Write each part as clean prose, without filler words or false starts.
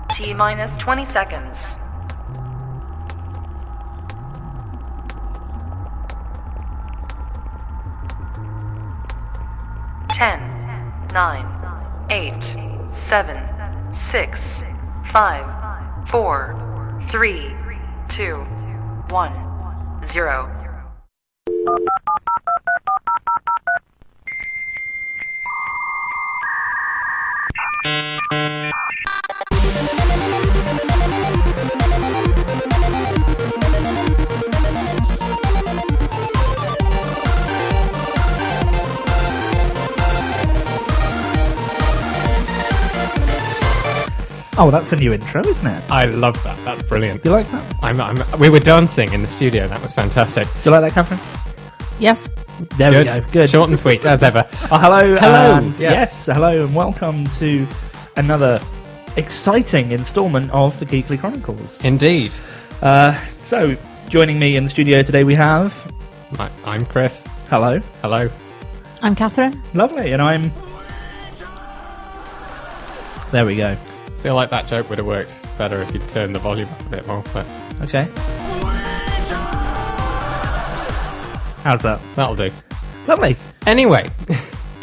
T minus 20 seconds. 10, 9, 8, 7, 6, 5, 4, 3, 2, 1, 0. Oh, that's a new intro, isn't it? I love that. That's brilliant. You like that? We were dancing in the studio. That was fantastic. Do you like that, Catherine? Yes. There we go. Good. Short and sweet, as ever. Oh, hello. Hello. And yes, hello, and welcome to another exciting instalment of the Geekly Chronicles. Indeed. So, joining me in the studio today we have... I'm Chris. Hello. Hello. I'm Catherine. Lovely. And I'm... There we go. I feel like that joke would have worked better if you'd turned the volume up a bit more, but Okay. How's that? that'll do. Lovely. Anyway,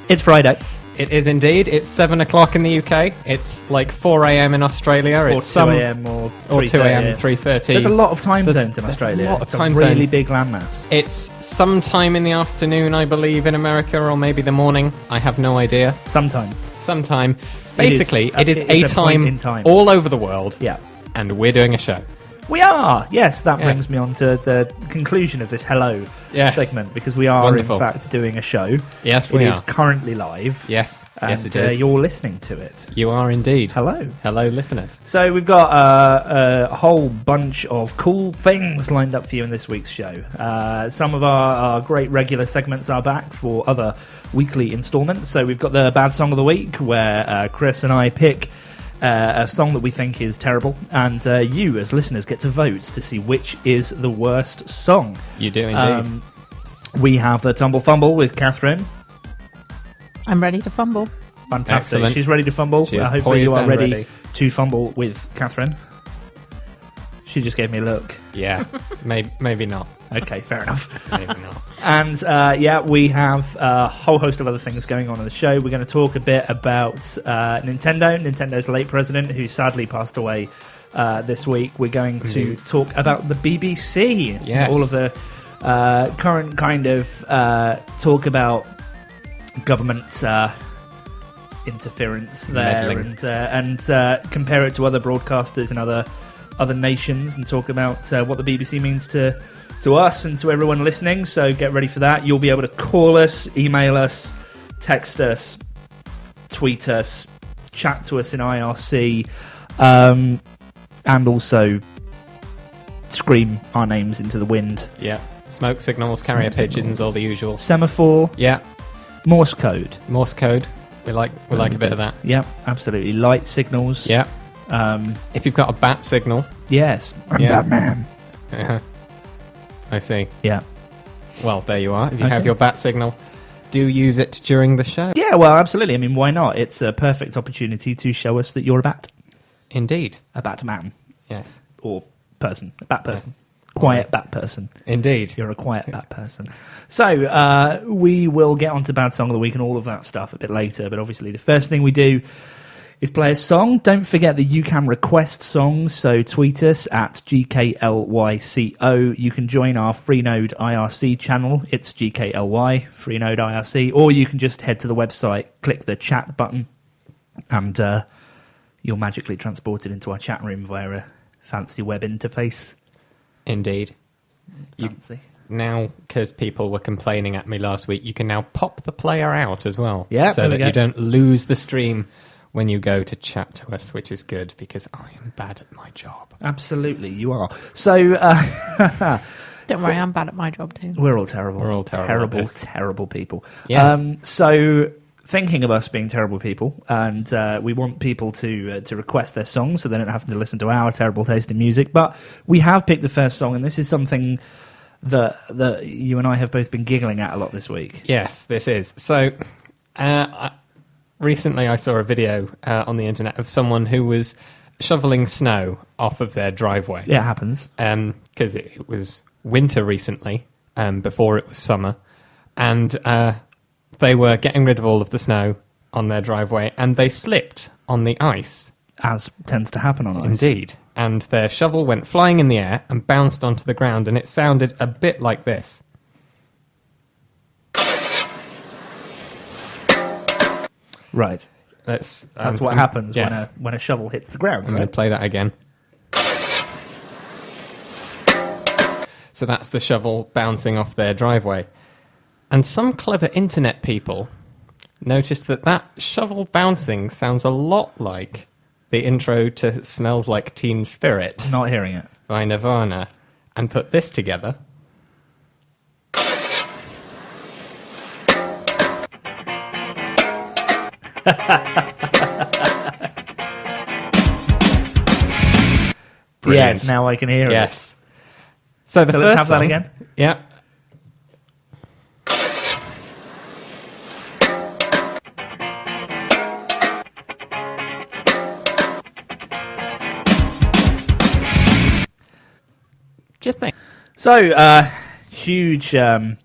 It's Friday. it is indeed. It's 7 o'clock in the UK. It's like 4 a.m. in Australia. Or It's 2 a.m. or 2 a.m., 3:30. 3:30. There's a lot of time There's- zones in there's Australia. a lot of It's time a really zones. big landmass. It's sometime in the afternoon, I believe, in America, or maybe the morning. I have no idea. Sometime. Sometime. Basically, it is it a is a point time, in time. all over the world, Yeah. and we're doing a show. We are! Yes, that Yes. brings me on to the conclusion of this Hello Yes. segment, because we are, Wonderful. in fact, doing a show. Yes, It we is are. currently live. Yes, And yes, it is. you're listening to it. You are indeed. Hello. Hello, listeners. So we've got a whole bunch of cool things lined up for you in this week's show. Some of our great regular segments are back for other weekly installments. So we've got the Bad Song of the Week, where Chris and I pick a song that we think is terrible, and you, as listeners, get to vote to see which is the worst song. You do indeed. We have the Tumble Fumble with Catherine. I'm ready to fumble. Fantastic. Excellent. She's ready to fumble. She is Hopefully you poised are and ready. to fumble with Catherine. She just gave me a look. Yeah, maybe not. Okay, fair enough. Maybe not. And we have a whole host of other things going on in the show. We're going to talk a bit about Nintendo's late president, who sadly passed away this week. We're going to talk about the BBC. Yes. All of the current kind of talk about government interference there, Meddling. and compare it to other broadcasters and other nations, and talk about what the BBC means to us and to everyone listening. So get ready for that. You'll be able to call us, email us, text us, tweet us, chat to us in IRC, and also scream our names into the wind. Yeah. Smoke signals, carrier Smoke pigeons, signals. all the usual. Semaphore, Yeah. Morse code. Morse code. We like a bit of that. Yeah, absolutely. Light signals. Yeah. If you've got a bat signal. Yes. I'm Yeah. Batman. Uh-huh. I see. Yeah. Well, there you are. If you Okay. have your bat signal, do use it during the show. Yeah, well, absolutely. I mean, why not? It's a perfect opportunity to show us that you're a bat. Indeed. A Batman. Yes. Or person. A bat person. Quiet bat person. Indeed. You're a quiet bat person. So, we will get on to Bad Song of the Week and all of that stuff a bit later, but obviously the first thing we do is play a song. Don't forget that you can request songs, so tweet us at GKLYCO. You can join our Freenode IRC channel. It's GKLY, Freenode IRC, or you can just head to the website, click the chat button, and you're magically transported into our chat room via a fancy web interface. Indeed. Fancy. Now, because people were complaining at me last week, you can now pop the player out as well. Yeah, so there we that go. you don't lose the stream when you go to chat to us, which is good because I am bad at my job. Absolutely, you are. So, Don't worry, I'm bad at my job too. we're all terrible. We're all terrible at this. Terrible people. Yes. So, thinking of us being terrible people, and we want people to request their songs so they don't have to listen to our terrible taste in music, but we have picked the first song, and this is something that you and I have both been giggling at a lot this week. Yes, this is. So, recently I saw a video on the internet of someone who was shoveling snow off of their driveway. Yeah, it happens. Because it was winter recently, before it was summer, and they were getting rid of all of the snow on their driveway, and they slipped on the ice. As tends to happen on ice. Indeed. And their shovel went flying in the air and bounced onto the ground, and it sounded a bit like this. Right. That's what happens yes. when a shovel hits the ground. I'm right? going to play that again. So that's the shovel bouncing off their driveway. And some clever internet people noticed that shovel bouncing sounds a lot like the intro to Smells Like Teen Spirit Not hearing it. by Nirvana, and put this together. Brilliant. Yes, now I can hear it. Yes. So the So first let's have that song- again. Yeah. Do you think? So, huge welcome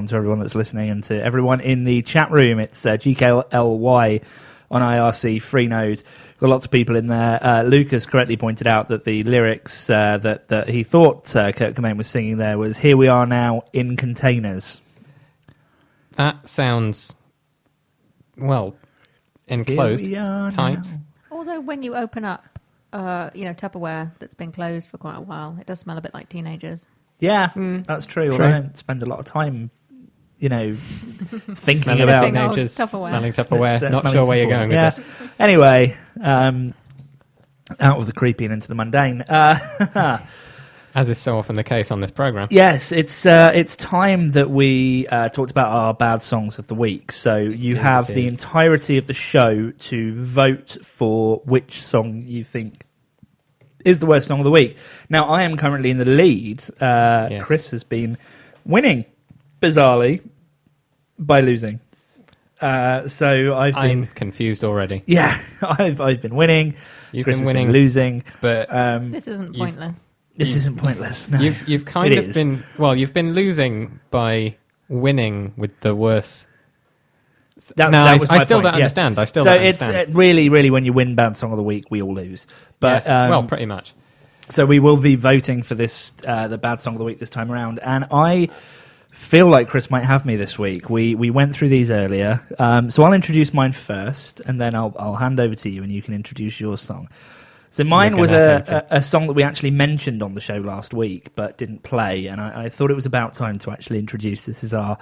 to everyone that's listening and to everyone in the chat room. It's GKLY on IRC Freenode. Got lots of people in there. Lucas correctly pointed out that the lyrics that he thought Kurt Cobain was singing there was "Here we are now in containers." That sounds, well, enclosed, Here we are tight. now. Although when you open up, Tupperware that's been closed for quite a while, it does smell a bit like teenagers. Yeah, that's true. True. I don't spend a lot of time, thinking Smelling about teenagers, Tupperware. smelling Tupperware. Not smelling sure where you're Tupperware. going Yeah. with this. Anyway, out of the creepy and into the mundane. As is so often the case on this program. Yes, it's time that we talked about our bad songs of the week. So you Indeed have it the is. entirety of the show to vote for which song you think is the worst song of the week. Now, I am currently in the lead. Yes. Chris has been winning, bizarrely, by losing. So I'm confused already. yeah, I've been winning. You've Chris been has winning, losing. but This isn't You've- pointless. This isn't pointless. No. you've kind It of is. been, well, you've been losing by winning with the worse. That No, was I my still point, don't yeah. understand. I still So don't it's understand. really, really when you win bad song of the week, we all lose. But Yes, well, pretty much. so we will be voting for this the bad song of the week this time around, and I feel like Chris might have me this week. We went through these earlier, so I'll introduce mine first, and then I'll hand over to you, and you can introduce your song. So mine You're was gonna hate it. a song that we actually mentioned on the show last week, but didn't play, and I thought it was about time to actually introduce this as our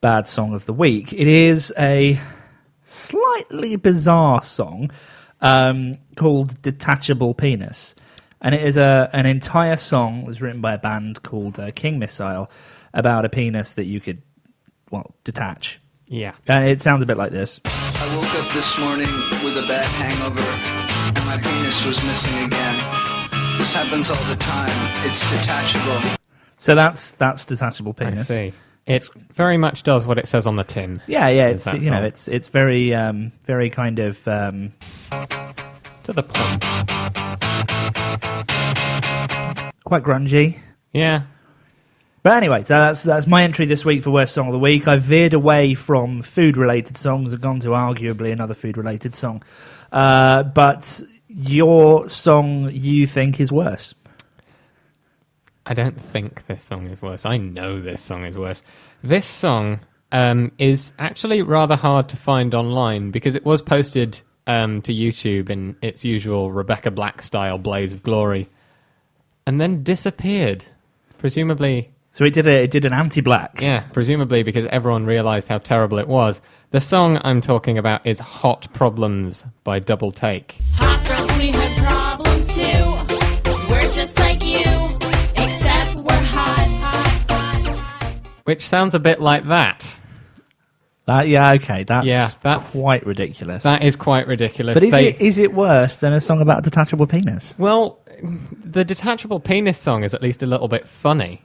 bad song of the week. It is a slightly bizarre song called Detachable Penis. And it is an entire song that was written by a band called King Missile about a penis that you could, detach. Yeah. And it sounds a bit like this. I woke up this morning with a bad hangover, and my penis was missing again. This happens all the time. It's detachable. So that's Detachable I Penis. see. It very much does what it says on the tin. Yeah, Is it's that song. it's very very kind of To the point. quite grungy. Yeah. But anyway, so that's my entry this week for Worst Song of the Week. I veered away from food-related songs and gone to arguably another food-related song. But your song you think is worse? I don't think this song is worse. I know this song is worse. This song is actually rather hard to find online because it was posted to YouTube in its usual Rebecca Black style blaze of glory and then disappeared. Presumably... So it did an anti-black. Yeah, presumably because everyone realised how terrible it was. The song I'm talking about is Hot Problems by Double Take. Hot girls, we have problems too. We're just like you, except we're hot. Which sounds a bit like that. Okay, That's quite ridiculous. That is quite ridiculous. But is it worse than a song about a detachable penis? Well, the Detachable Penis song is at least a little bit funny.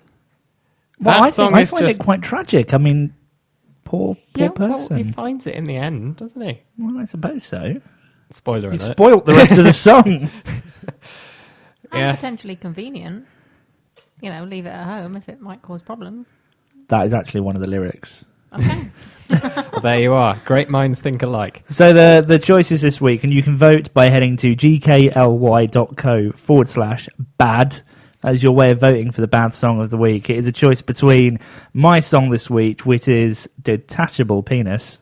Well, That I song find is it just... quite tragic. I mean, poor Well, person. he finds it in the end, doesn't he? Well, I suppose so. Spoiler You've alert. spoilt the rest of the song. And Yes. potentially convenient. Leave it at home if it might cause problems. That is actually one of the lyrics. Okay. Well, there you are. Great minds think alike. So the choices this week, and you can vote by heading to gkly.co/bad. That is your way of voting for the bad song of the week. It is a choice between my song this week, which is Detachable Penis.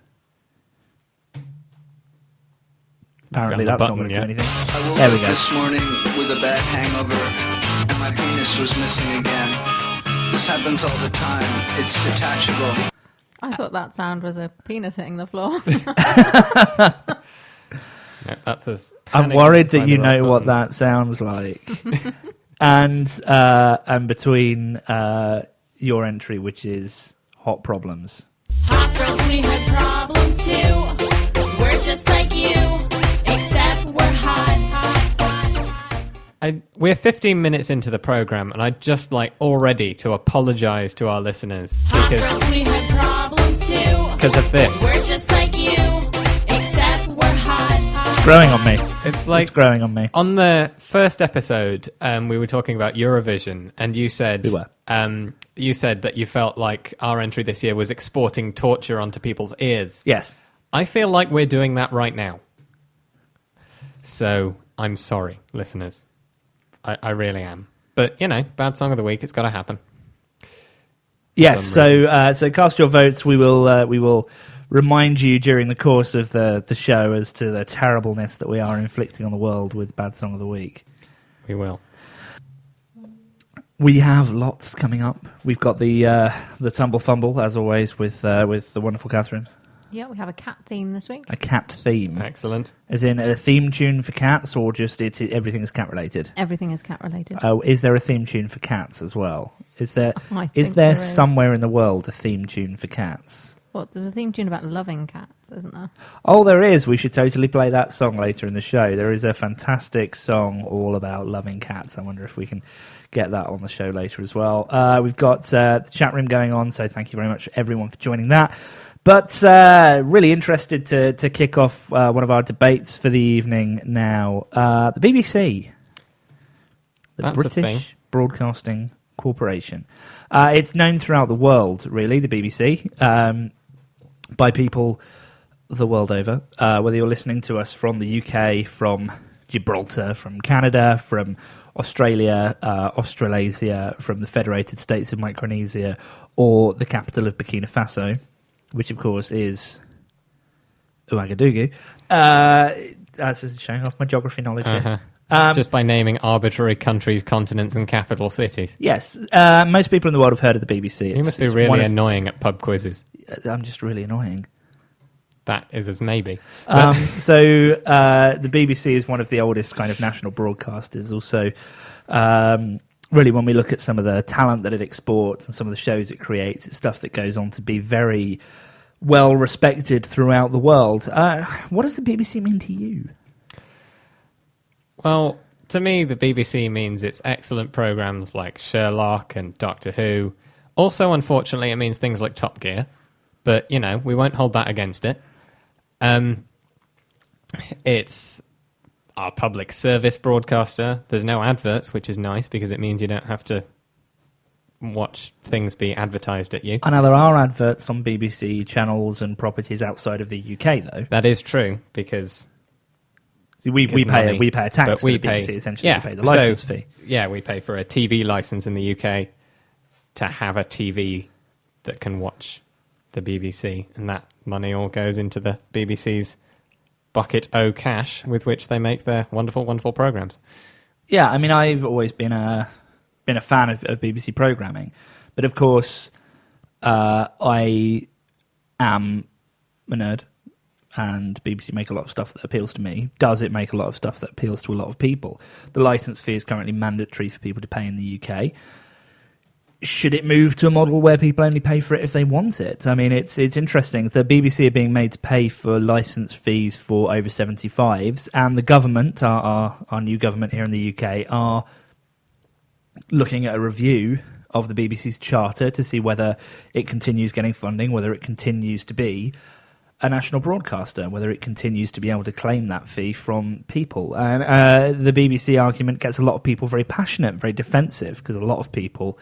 Apparently Found the that's not button going to do yet. anything. I woke There we up go. this morning with a bad hangover, and my penis was missing again. This happens all the time. It's detachable. I thought that sound was a penis hitting the floor. No, that's us. I'm panicking worried to that find you the right know what buttons. that sounds like. and between your entry, which is Hot Problems. Hot girls, we have problems too. We're just like you, except we're hot. We're 15 minutes into the program, and I'd just like already to apologise to our listeners Hot girls, we have problems too. because of this. We're just like you, except we're hot. Growing on me. It's like It's growing on me. on the first episode, we were talking about Eurovision, and you said We were. you said that you felt like our entry this year was exporting torture onto people's ears. Yes. I feel like we're doing that right now. So I'm sorry, listeners. I really am. But bad song of the week. It's got to happen. Yes, some so cast your votes. We will remind you during the course of the show as to the terribleness that we are inflicting on the world with Bad Song of the Week. We will. We have lots coming up. We've got the Tumble Fumble, as always, with the wonderful Catherine. Yeah, we have a cat theme this week. A cat theme. Excellent. As in a theme tune for cats, or just everything is cat related? Everything is cat related. Oh, is there a theme tune for cats as well? Is there I think is there there is. somewhere in the world a theme tune for cats? What? There's a theme tune about loving cats, isn't there? Oh, there is. We should totally play that song later in the show. There is a fantastic song all about loving cats. I wonder if we can get that on the show later as well. We've got the chat room going on, so thank you very much everyone for joining that. But really interested to kick off one of our debates for the evening now. The BBC, the That's a thing. British Broadcasting Corporation. It's known throughout the world, really, the BBC, by people the world over. Whether you're listening to us from the UK, from Gibraltar, from Canada, from Australia, Australasia, from the Federated States of Micronesia, or the capital of Burkina Faso, which of course is Ouagadougou. That's just showing off my geography knowledge here. Just by naming arbitrary countries, continents, and capital cities. Yes, most people in the world have heard of the BBC. You must be it's really one of- annoying at pub quizzes. I'm just really annoying. That is as maybe. So the BBC is one of the oldest kind of national broadcasters. Also, really, when we look at some of the talent that it exports and some of the shows it creates, it's stuff that goes on to be very well respected throughout the world. What does the BBC mean to you? Well, to me, the BBC means it's excellent programs like Sherlock and Doctor Who. Also, unfortunately, it means things like Top Gear. But, we won't hold that against it. It's our public service broadcaster. There's no adverts, which is nice because it means you don't have to watch things be advertised at you. I know there are adverts on BBC channels and properties outside of the UK, though. That is true because... See, we Because pay money, a tax but for we the BBC, pay- essentially. yeah, We pay the licence so- fee. Yeah, we pay for a TV license in the UK to have a TV that can watch the BBC, and that money all goes into the BBC's bucket o' cash with which they make their wonderful, wonderful programs. Yeah, I mean, I've always been a fan of BBC programming, but of course, I am a nerd, and BBC make a lot of stuff that appeals to me. Does it make a lot of stuff that appeals to a lot of people? The license fee is currently mandatory for people to pay in the UK. Should it move to a model where people only pay for it if they want it? I mean, it's interesting. The BBC are being made to pay for license fees for over 75s, and the government, our new government here in the UK, are looking at a review of the BBC's charter to see whether it continues getting funding, whether it continues to be a national broadcaster, whether it continues to be able to claim that fee from people. And the BBC argument gets a lot of people very passionate, very defensive, because a lot of people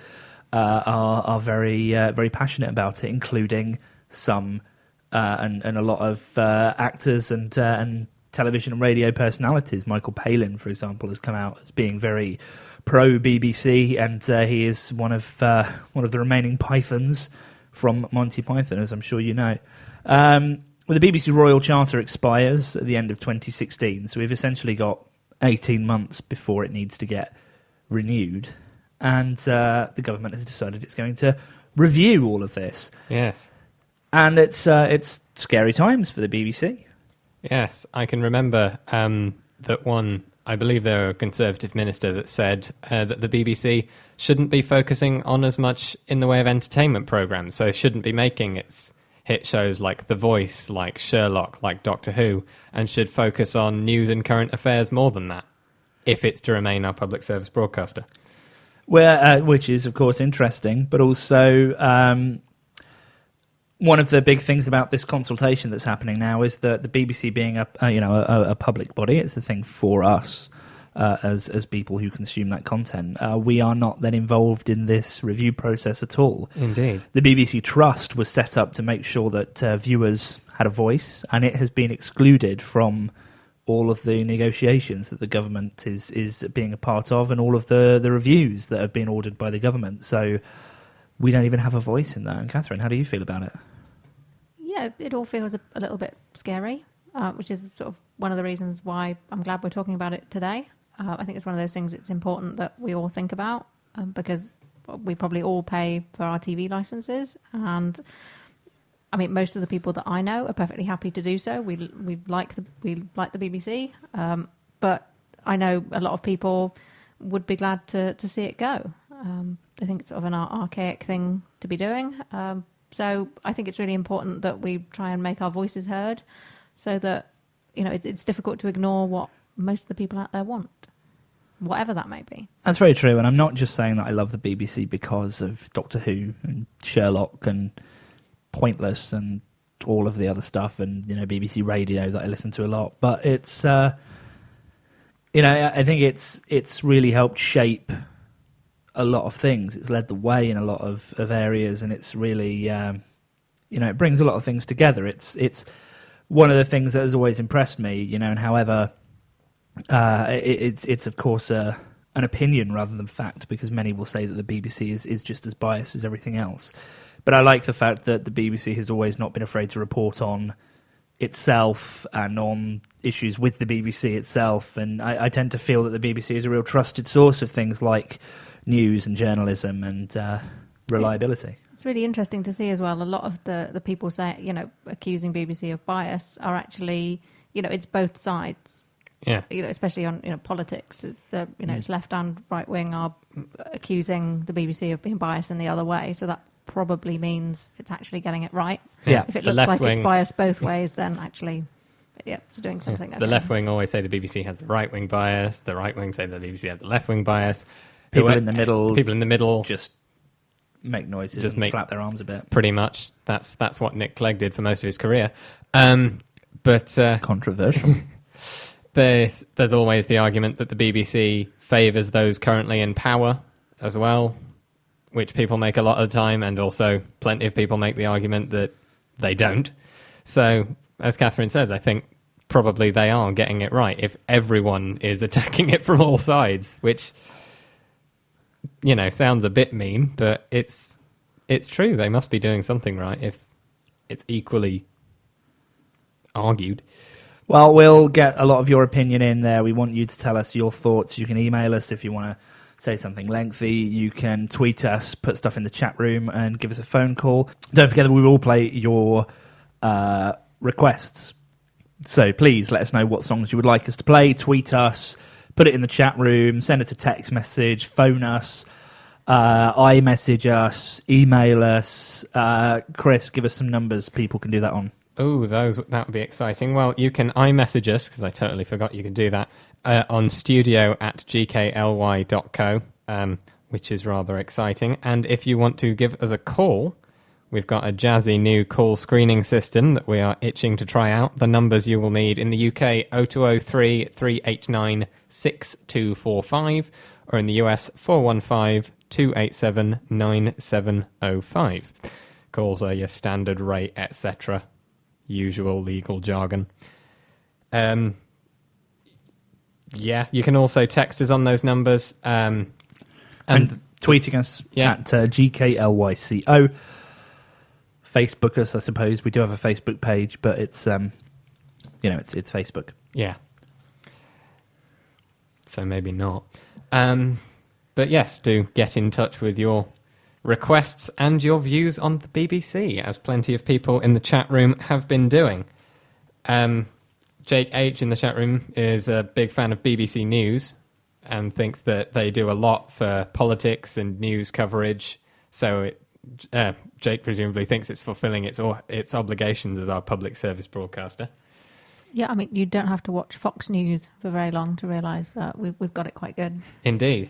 are very very passionate about it, including some and a lot of actors and television and radio personalities. Michael Palin, for example, has come out as being very pro BBC, and he is one of the remaining Pythons from Monty Python, as I'm sure you know. Well, the BBC Royal Charter expires at the end of 2016, so we've essentially got 18 months before it needs to get renewed, and the government has decided it's going to review all of this. Yes. And it's scary times for the BBC. Yes, I can remember that one, I believe there was a Conservative minister that said that the BBC shouldn't be focusing on as much in the way of entertainment programmes, so it shouldn't be making its hit shows like The Voice, like Sherlock, like Doctor Who, and should focus on news and current affairs more than that, if it's to remain our public service broadcaster. Which is, of course, interesting, but also... one of the big things about this consultation that's happening now is that the BBC being a public body, it's a thing for us as people who consume that content. We are not then involved in this review process at all. Indeed. The BBC Trust was set up to make sure that viewers had a voice, and it has been excluded from all of the negotiations that the government is being a part of, and all of the reviews that have been ordered by the government. So we don't even have a voice in that. And Catherine, how do you feel about it? Yeah, it all feels a little bit scary, which is sort of one of the reasons why I'm glad we're talking about it today. I think it's one of those things it's important that we all think about, because we probably all pay for our TV licenses, and I mean, most of the people that I know are perfectly happy to do so. We like the BBC, but I know a lot of people would be glad to see it go. I think it's sort of an archaic thing to be doing. So I think it's really important that we try and make our voices heard, so that, you know, it's difficult to ignore what most of the people out there want, whatever that may be. That's very true, and I'm not just saying that I love the BBC because of Doctor Who and Sherlock and Pointless and all of the other stuff, and, you know, BBC Radio that I listen to a lot. But it's, I think it's really helped shape a lot of things. It's led the way in a lot of areas, and it's really, it brings a lot of things together. It's one of the things that has always impressed me, and however, it's of course an opinion rather than fact, because many will say that the BBC is just as biased as everything else. But I like the fact that the BBC has always not been afraid to report on itself and on issues with the BBC itself, and I tend to feel that the BBC is a real trusted source of things like news and journalism and reliability. It's really interesting to see as well. A lot of the people accusing BBC of bias are actually, it's both sides. Yeah. Especially on politics. It's left and right wing are accusing the BBC of being biased in the other way. So that probably means it's actually getting it right. Yeah. If it looks like it's biased both ways, then actually, it's doing something. The left wing always say the BBC has the right wing bias. The right wing say the BBC has the left wing bias. People in the middle just make noises and flap their arms a bit. Pretty much. That's what Nick Clegg did for most of his career. But controversial. There's always the argument that the BBC favours those currently in power as well, which people make a lot of the time, and also plenty of people make the argument that they don't. So, as Catherine says, I think probably they are getting it right if everyone is attacking it from all sides, which, sounds a bit mean, but it's true. They must be doing something right if it's equally argued. Well, we'll get a lot of your opinion in there. We want you to tell us your thoughts. You can email us if you want to say something lengthy. You can tweet us, put stuff in the chat room, and give us a phone call. Don't forget that we will play your requests. So please let us know what songs you would like us to play. Tweet us, put it in the chat room, send us a text message, phone us, iMessage us, email us. Chris, give us some numbers people can do that on. Oh, that would be exciting. Well, you can iMessage us, because I totally forgot you can do that, on studio@gkly.co. which is rather exciting. And if you want to give us a call, we've got a jazzy new call screening system that we are itching to try out. The numbers you will need in the UK, 0203 389 6245, or in the US, 415 287 9705. Calls are your standard rate, etc. Usual legal jargon. Yeah, you can also text us on those numbers. And tweeting us Yeah. at GKLYCO. Facebook us, I suppose. We do have a Facebook page, but it's it's Facebook. Yeah. So maybe not. But yes, do get in touch with your requests and your views on the BBC, as plenty of people in the chat room have been doing. Jake H in the chat room is a big fan of BBC News and thinks that they do a lot for politics and news coverage. So Jake presumably thinks it's fulfilling its obligations as our public service broadcaster. Yeah, I mean, you don't have to watch Fox News for very long to realise we've got it quite good. Indeed.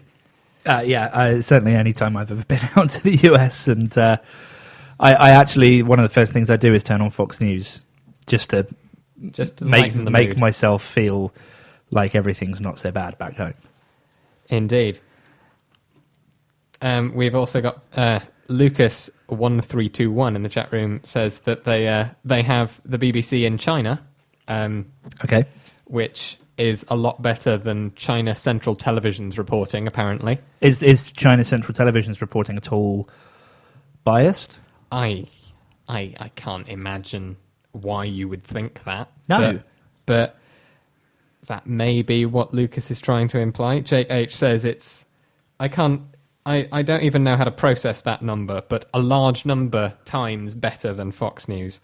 Certainly any time I've ever been out to the US, and I actually, one of the first things I do is turn on Fox News just to lighten the make mood. myself feel like everything's not so bad back home. Indeed. We've also got Lucas1321 in the chat room says that they have the BBC in China. Okay. Which is a lot better than China Central Television's reporting, apparently. Is China Central Television's reporting at all biased? I can't imagine why you would think that. No. But that may be what Lucas is trying to imply. Jake H says I don't even know how to process that number, but a large number times better than Fox News.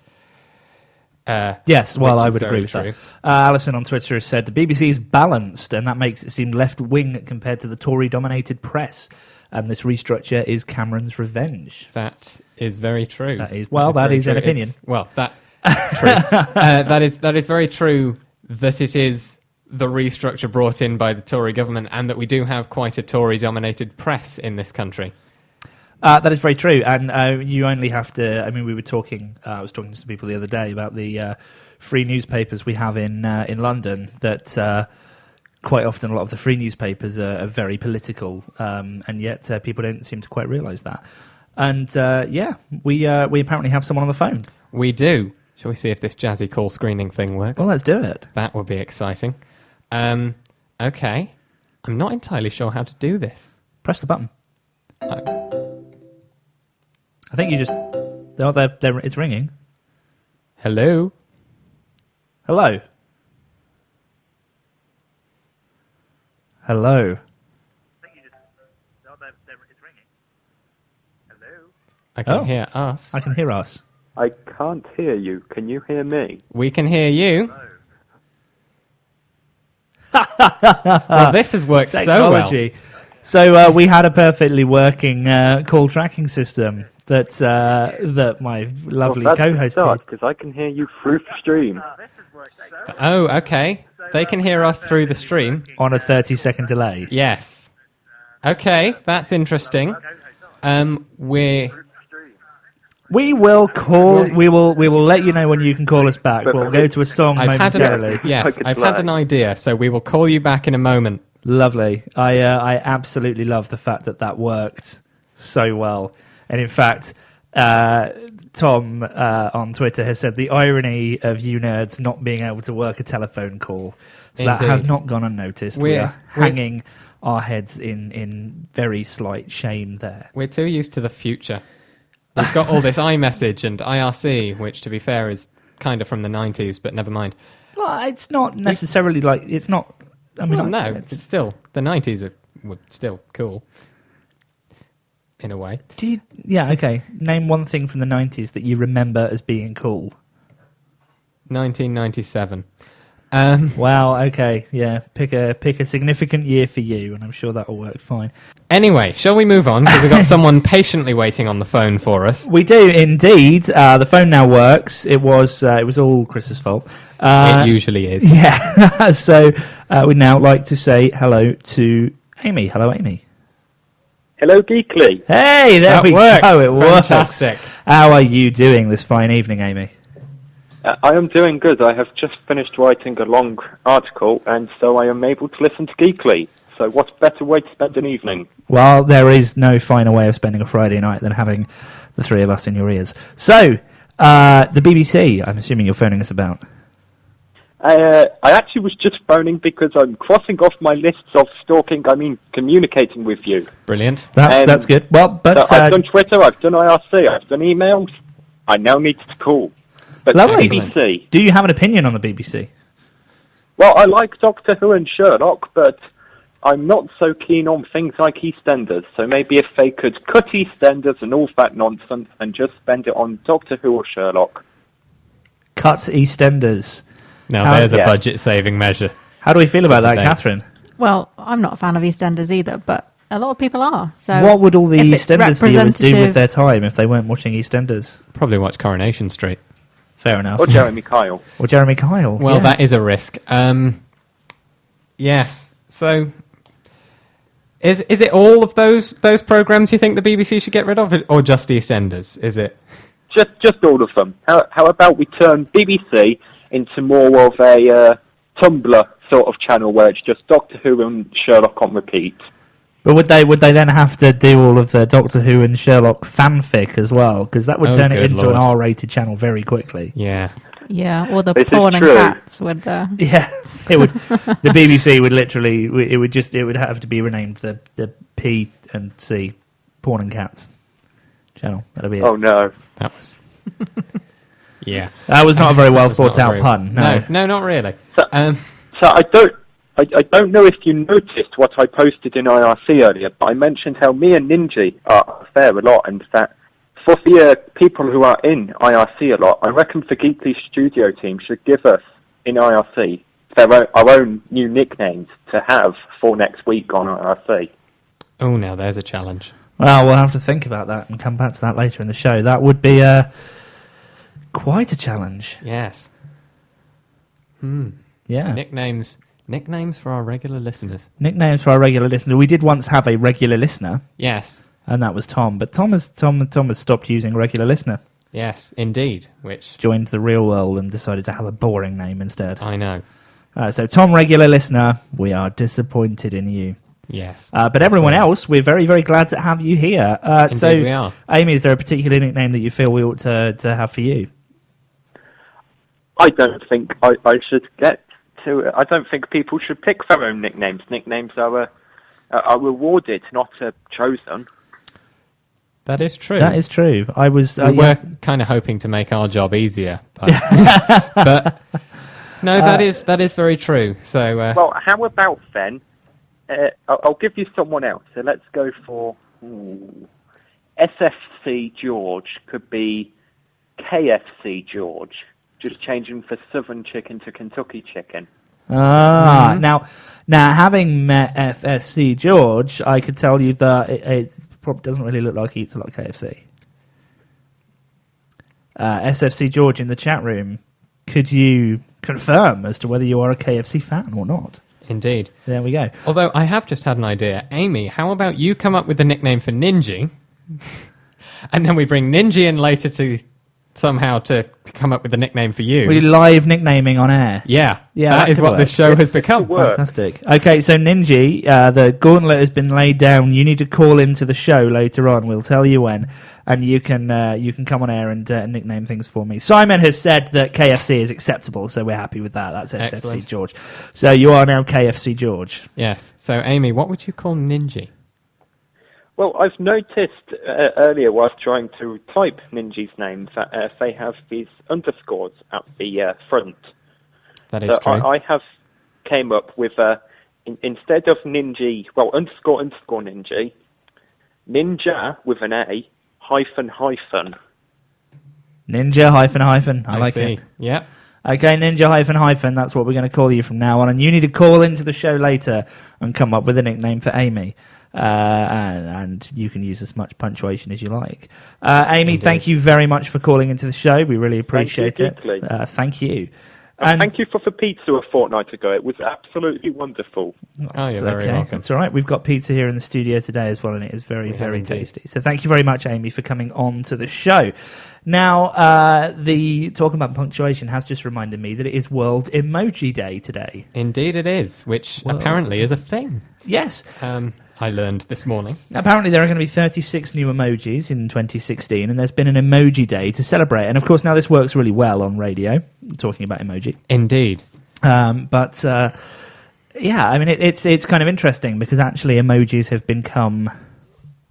Yes, well, I would agree with true. that. Alison on Twitter has said the BBC is balanced, and that makes it seem left-wing compared to the Tory-dominated press. And this restructure is Cameron's revenge. That is very true. That is very an true. opinion. True. That is very true that it is the restructure brought in by the Tory government, and that we do have quite a Tory-dominated press in this country. That is very true, and you only have to. I mean, we were talking. I was talking to some people the other day about the free newspapers we have in London. That quite often a lot of the free newspapers are very political, and yet people don't seem to quite realise that. And we apparently have someone on the phone. We do. Shall we see if this jazzy call screening thing works? Well, let's do it. That would be exciting. Okay, I'm not entirely sure how to do this. Press the button. I think you just... it's ringing. Hello? Hello? Hello? It's ringing. Hello? I can hear us. I can hear us. I can't hear you. Can you hear me? We can hear you. Well, this has worked so well. Technology. So we had a perfectly working call tracking system that my lovely co-host did. Because I can hear you through the stream. Oh, okay. They can hear us through the stream. On a 30-second delay. Yes. Okay, that's interesting. We will call. We will let you know when you can call us back. We'll go to a song momentarily. I've had an idea, so we will call you back in a moment. Lovely. I absolutely love the fact that worked so well. And in fact, Tom on Twitter has said the irony of you nerds not being able to work a telephone call. So Indeed. that has not gone unnoticed. We are hanging our heads in very slight shame there. We're too used to the future. We've got all this iMessage and IRC, which, to be fair, is kind of from the 90s, but never mind. Well, it's not necessarily like... It's not... I mean, no, it's still... The 90s were still cool. In a way. Yeah, okay. Name one thing from the 90s that you remember as being cool. 1997. Wow, okay. Yeah, pick a significant year for you, and I'm sure that'll work fine. Anyway, shall we move on? Because we've got someone patiently waiting on the phone for us. We do, indeed. The phone now works. It was all Chris's fault. It usually is. Yeah. So we'd now like to say hello to Amy. Hello, Amy. Hello, Geekly. Hey, there That we works. go. It works. Fantastic. How are you doing this fine evening, Amy? I am doing good. I have just finished writing a long article, and so I am able to listen to Geekly. So what better way to spend an evening? Well, there is no finer way of spending a Friday night than having the three of us in your ears. So, the BBC, I'm assuming you're phoning us about. I actually was just phoning because I'm crossing off my lists of communicating with you. Brilliant. That's good. Well, but So I've done Twitter, I've done IRC, I've done emails. I now need to call. But Lovely. BBC. Do you have an opinion on the BBC? Well, I like Doctor Who and Sherlock, but I'm not so keen on things like EastEnders. So maybe if they could cut EastEnders and all that nonsense and just spend it on Doctor Who or Sherlock. Cut EastEnders. Now, How- there's a yeah. budget-saving measure. How do we feel about that, debate. Catherine? Well, I'm not a fan of EastEnders either, but a lot of people are. So What would all the if it's EastEnders viewers do with representative- their time if they weren't watching EastEnders? Probably watch Coronation Street. Fair enough. Or Jeremy Kyle. Or Jeremy Kyle. Well, yeah. that is a risk. Yes. So, is it all of those programs you think the BBC should get rid of, or just EastEnders? Is it? Just all of them. How about we turn BBC into more of a Tumblr sort of channel where it's just Doctor Who and Sherlock on repeat? But would they then have to do all of the Doctor Who and Sherlock fanfic as well? Because that would Oh, turn it good into Lord. an R-rated channel very quickly. Yeah. Yeah, or the This is porn and true. cats would. Yeah, it would. The BBC would literally. It would have to be renamed the P and C, Porn and Cats channel. That'll be it. Oh no. That was. Yeah. That was not a very well That was not thought out very- pun. No. No, not really. So I don't know if you noticed what I posted in IRC earlier, but I mentioned how me and Ninja are fair a lot, and that for the people who are in IRC a lot, I reckon the Geekly Studio team should give us, in IRC, our own new nicknames to have for next week on IRC. Oh, now there's a challenge. Well, we'll have to think about that and come back to that later in the show. That would be quite a challenge. Yes. Yeah. Nicknames for our regular listeners. Nicknames for our regular listener. We did once have a regular listener, Yes. and that was Tom. But Tom has stopped using regular listener. Yes, indeed. Which Joined the real world and decided to have a boring name instead. I know. So Tom, regular listener, we are disappointed in you. Yes. But everyone else, we're very, very glad to have you here. Indeed so, we are. Amy, is there a particular nickname that you feel we ought to have for you? I don't think I should get to it. I don't think people should pick their own nicknames. Nicknames are rewarded, not chosen. That is true. That is true. I was. We were kind of hoping to make our job easier, but, but no, that is very true. So Well, how about then? I'll give you someone else. So let's go for SFC George. Could be KFC George. Just changing for Southern Chicken to Kentucky Chicken. Now having met FSC George, I could tell you that it probably doesn't really look like he eats a lot of KFC. SFC George in the chat room, could you confirm as to whether you are a KFC fan or not? indeed. There we go. Although I have just had an idea. Amy, how about you come up with the nickname for Ninja, and then we bring Ninja in later to somehow to come up with a nickname for you. We live nicknaming on air. Yeah, Yeah, that that is could what work. this show has become. Work. Fantastic. Okay, so Ninja, the gauntlet has been laid down. You need to call into the show later on. We'll tell you when, and you can come on air and nickname things for me. Simon has said that KFC is acceptable, so we're happy with that. That's SFC Excellent. George. So you are now KFC George. Yes. So Amy, what would you call Ninja? Well, I've noticed earlier whilst trying to type Ninja's name that they have these underscores at the front. That is true. I have came up with instead of Ninja, well, underscore Ninja, Ninja with an A, hyphen. Ninja hyphen. I like see. it. Yep. Okay, Ninja hyphen. That's what we're going to call you from now on. And you need to call into the show later and come up with a nickname for Amy. And you can use as much punctuation as you like. Amy, Indeed. thank you very much for calling into the show. We really appreciate you, it. Geekly. Thank you. And- thank you for the pizza a fortnight ago. It was absolutely wonderful. Oh, you're very welcome. It's all right. We've got pizza here in the studio today as well, and it is very, We very have indeed. tasty. So thank you very much, Amy, for coming on to the show. Now, the talking about punctuation has just reminded me that it is World Emoji Day today. Indeed it is, which Well- apparently is a thing. Yes. I learned this morning. Apparently, there are going to be 36 new emojis in 2016, and there's been an emoji day to celebrate. And of course, now this works really well on radio, talking about emoji. Indeed. Yeah, I mean, it's kind of interesting because actually emojis have become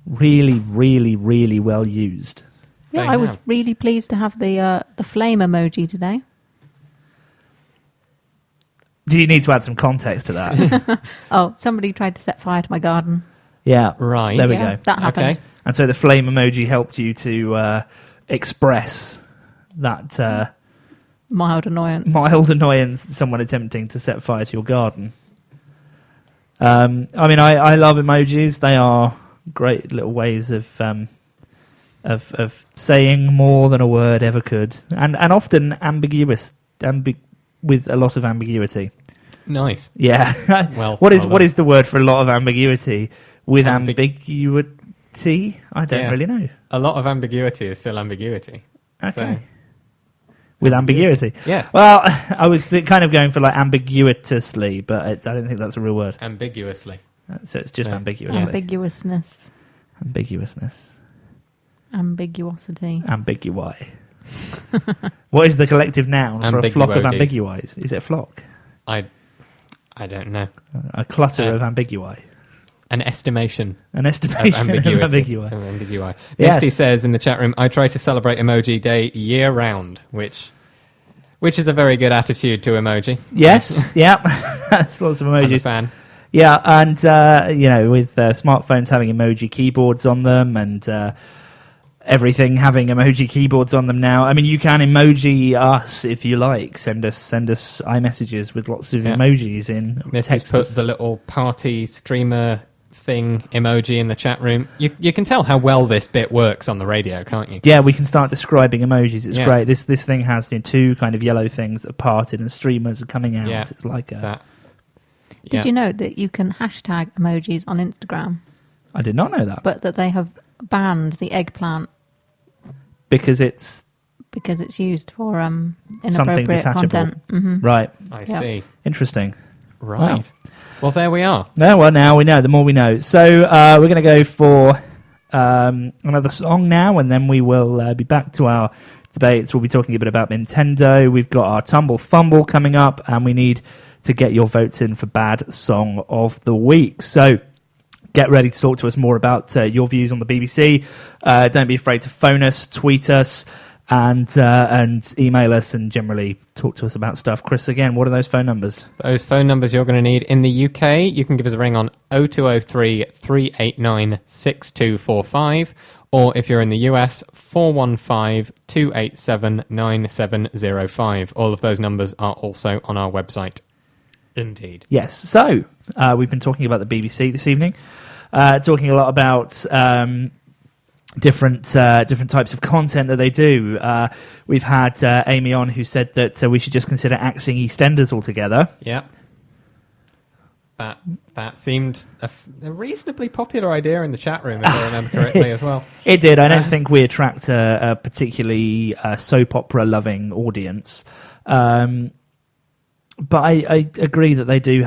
really, really, really well used. Yeah, They I was have. really pleased to have the flame emoji today. Do you need to add some context to that? Oh, somebody tried to set fire to my garden. Yeah, Right. there we Yeah, go. that happened. Okay. And so the flame emoji helped you to express that Mild annoyance. mild annoyance at someone attempting to set fire to your garden. I mean, I love emojis. They are great little ways of saying more than a word ever could, and often ambiguous, with a lot of ambiguity. Nice. Yeah. Well, what well is the word for a lot of ambiguity with Ambig- ambiguity? I don't Yeah. really know. A lot of ambiguity is still ambiguity. Okay. So, With ambiguity. yes. Well, I was kind of going for like ambiguously, but I don't think that's a real word. Ambiguously. So it's just Yeah. ambiguously. Ambiguousness. Ambiguousness. Ambiguosity. Ambigui. What is the collective noun for a flock of Ambiguities. ambiguis? Is it a flock? I don't know. A clutter Uh, of ambigui. An estimation An of estimation of ambiguity. ambigui. Of ambigui. Yes. Misty says in the chat room, I try to celebrate Emoji Day year round, which is a very good attitude to emoji. Yes, yeah. That's lots of I'm a emojis. fan. Yeah, and with smartphones having emoji keyboards on them, and everything having emoji keyboards on them now. I mean, you can emoji us if you like. Send us iMessages with lots of Yeah. emojis in. Misty's Text put us. the little party streamer thing emoji in the chat room. You can tell how well this bit works on the radio, can't you? Yeah, we can start describing emojis. It's Yeah. great. This thing has two kind of yellow things that are parted, and streamers are coming out. Yeah. It's like a. That. Did you know that you can hashtag emojis on Instagram, I did not know that but that they have banned the eggplant because it's because it's used for something inappropriate detachable. content? Hmm. Right. I Yeah. see. Interesting. Right. Wow. Well, there we are. No, well, now we know. The more we know. So we're going to go for another song now, and then we will be back to our debates. We'll be talking a bit about Nintendo. We've got our Tumble Fumble coming up, and we need to get your votes in for Bad Song of the Week. So get ready to talk to us more about your views on the BBC. Don't be afraid to phone us, tweet us, and email us, and generally talk to us about stuff. Chris, again, what are those phone numbers? Those phone numbers you're going to need in the UK, you can give us a ring on 0203 389 6245, or if you're in the US, 415 287 9705. All of those numbers are also on our website. Indeed. Yes. So we've been talking about the BBC this evening, talking a lot about different types of content that they do. We've had Amy on, who said that we should just consider axing EastEnders altogether. Yeah. That seemed a reasonably popular idea in the chat room, if I remember correctly, as well. It did. I don't think we attract a particularly soap opera loving audience. But I agree that they do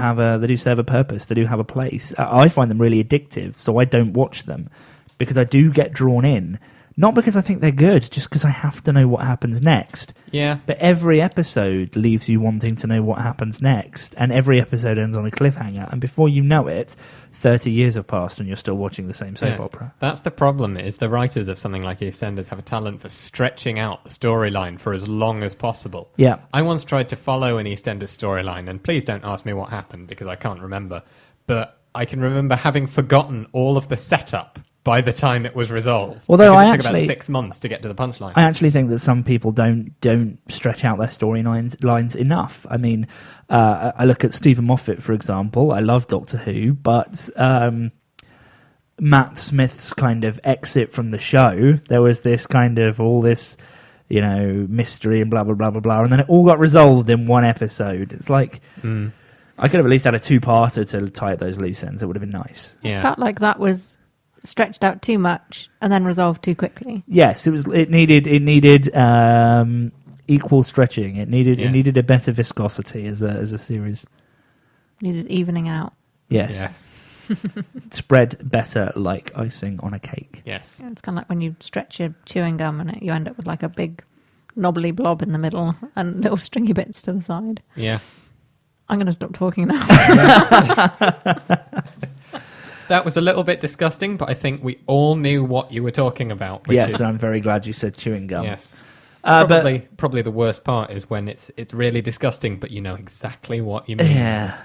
serve a purpose. They do have a place. I find them really addictive, so I don't watch them because I do get drawn in. Not because I think they're good, just because I have to know what happens next. Yeah. But every episode leaves you wanting to know what happens next, and every episode ends on a cliffhanger. And before you know it, 30 years have passed and you're still watching the same soap Yes. opera. That's the problem, is the writers of something like EastEnders have a talent for stretching out the storyline for as long as possible. Yeah. I once tried to follow an EastEnders storyline, and please don't ask me what happened because I can't remember. But I can remember having forgotten all of the setup by the time it was resolved. Although because I it took actually- about 6 months to get to the punchline. I actually think that some people don't stretch out their storylines enough. I mean, I look at Stephen Moffat, for example. I love Doctor Who, but Matt Smith's kind of exit from the show, there was this kind of all this mystery and blah blah blah blah blah, and then it all got resolved in one episode. It's like I could have at least had a two-parter to tie up those loose ends. It would have been nice. It felt like that was stretched out too much and then resolved too quickly. Yes, it was. It needed equal stretching. It needed a better viscosity as a series. Needed evening out. Yes. Spread better like icing on a cake. Yes. It's kind of like when you stretch your chewing gum and you end up with like a big knobbly blob in the middle and little stringy bits to the side. Yeah. I'm going to stop talking now. That was a little bit disgusting, but I think we all knew what you were talking about. Yes, and I'm very glad you said chewing gum. Yes. Probably the worst part is when it's really disgusting, but you know exactly what you mean. Yeah.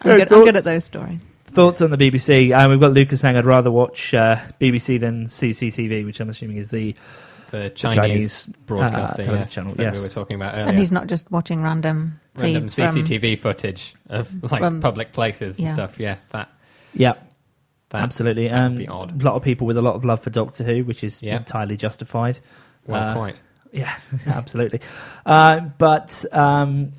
I'm good at those stories. Thoughts on the BBC? We've got Lucas saying I'd rather watch BBC than CCTV, which I'm assuming is the Chinese broadcasting television channel. that we were talking about earlier. And he's not just watching random feeds CCTV footage of public places and stuff. Yeah, that absolutely. That would be odd. A lot of people with a lot of love for Doctor Who, which is entirely justified. Well, quite. Yeah, absolutely. Simon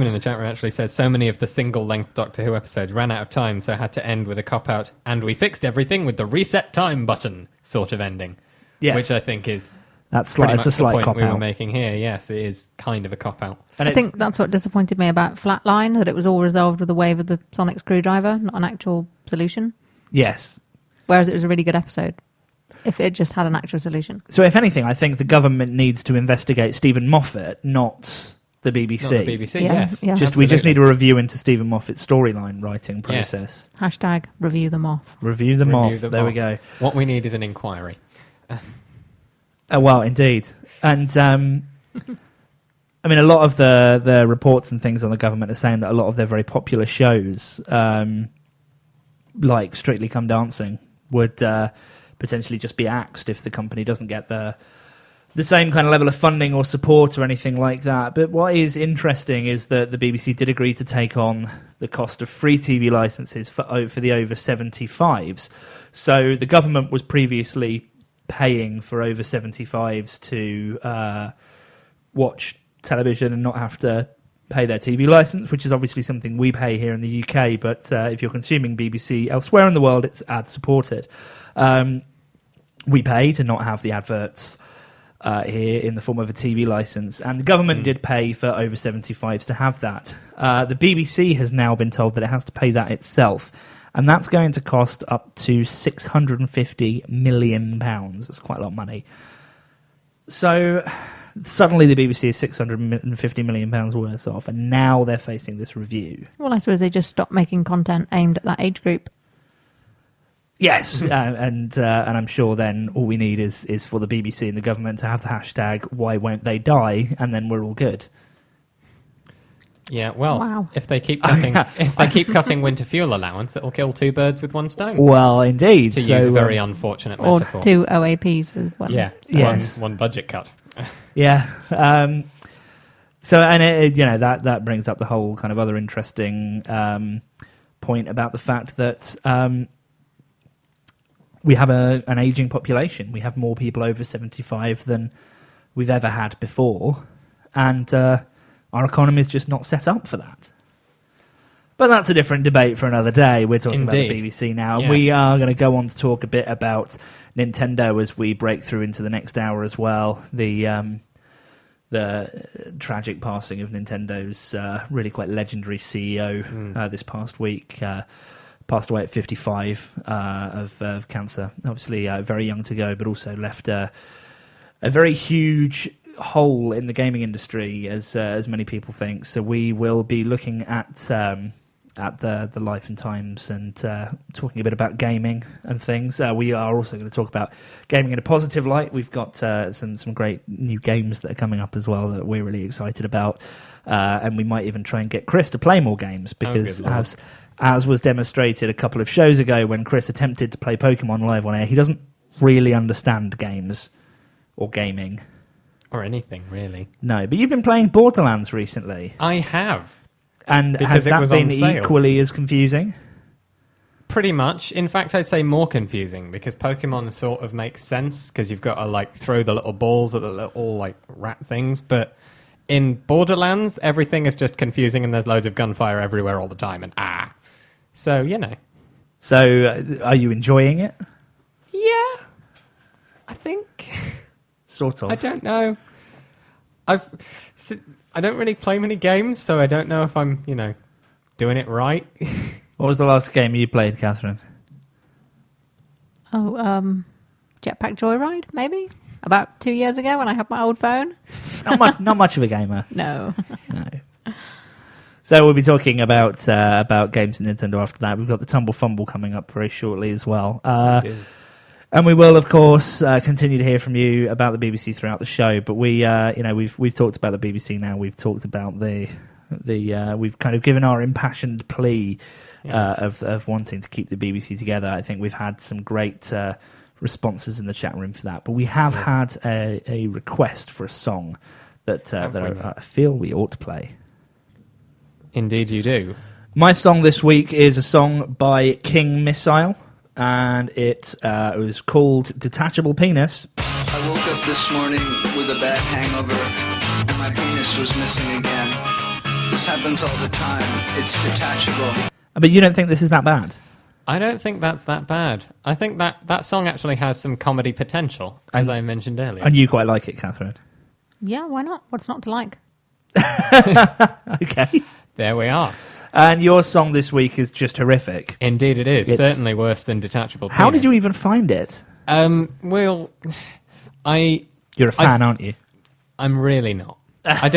in the chat room actually says so many of the single-length Doctor Who episodes ran out of time, so had to end with a cop-out, and we fixed everything with the reset time button sort of ending. Yes. Which I think is it's pretty a much the slight point cop-out. we were making here. Yes, it is kind of a cop-out. I think that's what disappointed me about Flatline, that it was all resolved with a wave of the sonic screwdriver, not an actual solution. Yes. Whereas it was a really good episode if it just had an actual solution. So if anything, I think the government needs to investigate Stephen Moffat, not the BBC. Not the BBC, yes. Yeah. We just need a review into Stephen Moffat's storyline writing process. Yes. # review them off. Review them off. There we go. What we need is an inquiry. Well, indeed. And I mean, a lot of the reports and things on the government are saying that a lot of their very popular shows, like Strictly Come Dancing, would potentially just be axed if the company doesn't get the same kind of level of funding or support or anything like that. But what is interesting is that the BBC did agree to take on the cost of free TV licenses for the over 75s. So the government was previously paying for over 75s to watch television and not have to pay their TV license, which is obviously something we pay here in the UK. But if you're consuming BBC elsewhere in the world, it's ad supported. We pay to not have the adverts here in the form of a TV license, and the government did pay for over 75s to have that. The BBC has now been told that it has to pay that itself, and that's going to cost up to £650 million. That's quite a lot of money. So suddenly the BBC is £650 million worse off, and now they're facing this review. Well, I suppose they just stopped making content aimed at that age group. Yes, and I'm sure then all we need is for the BBC and the government to have the hashtag "Why won't they die?" and then we're all good. Yeah, well, wow. if they keep cutting winter fuel allowance, it'll kill two birds with one stone. Well, indeed, to use a very unfortunate or metaphor. Or two OAPs with one. Yeah, yes. one budget cut. Yeah. So, and that brings up the whole kind of other interesting point about the fact that we have an aging population. We have more people over 75 than we've ever had before, and our economy is just not set up for that. But that's a different debate for another day. We're talking about the BBC now, and we are going to go on to talk a bit about Nintendo as we break through into the next hour as well. The tragic passing of Nintendo's really quite legendary CEO this past week. Passed away at 55 of cancer. Obviously, very young to go, but also left a very huge hole in the gaming industry, as many people think. So we will be looking at the life and times and talking a bit about gaming and things. We are also going to talk about gaming in a positive light. We've got some great new games that are coming up as well that we're really excited about, and we might even try and get Chris to play more games because as was demonstrated a couple of shows ago when Chris attempted to play Pokemon live on air, he doesn't really understand games or gaming. Or anything, really. No, but you've been playing Borderlands recently. I have. And because has that been equally as confusing? Pretty much. In fact, I'd say more confusing because Pokemon sort of makes sense because you've got to like throw the little balls at the little like rat things. But in Borderlands, everything is just confusing and there's loads of gunfire everywhere all the time and So, you know. So, are you enjoying it? Yeah. I think. Sort of. I don't know. I don't really play many games, so I don't know if I'm, doing it right. What was the last game you played, Catherine? Oh, Jetpack Joyride, maybe? About 2 years ago when I had my old phone. Not much of a gamer. No. No. So we'll be talking about games and Nintendo after that. We've got the Tumble Fumble coming up very shortly as well. And we will, of course, continue to hear from you about the BBC throughout the show. But we've talked about the BBC now. We've talked about we've kind of given our impassioned plea of wanting to keep the BBC together. I think we've had some great responses in the chat room for that. But we have had a request for a song that I feel we ought to play. Indeed, you do. My song this week is a song by King Missile. And it was called Detachable Penis. I woke up this morning with a bad hangover, and my penis was missing again. This happens all the time. It's detachable. But you don't think this is that bad? I don't think that's that bad. I think that song actually has some comedy potential, as I mentioned earlier. And you quite like it, Catherine? Yeah, why not? What's not to like? Okay. There we are. And your song this week is just horrific. Indeed it is. Certainly worse than Detachable Penis. How did you even find it? Well, You're a fan, aren't you? I'm really not. I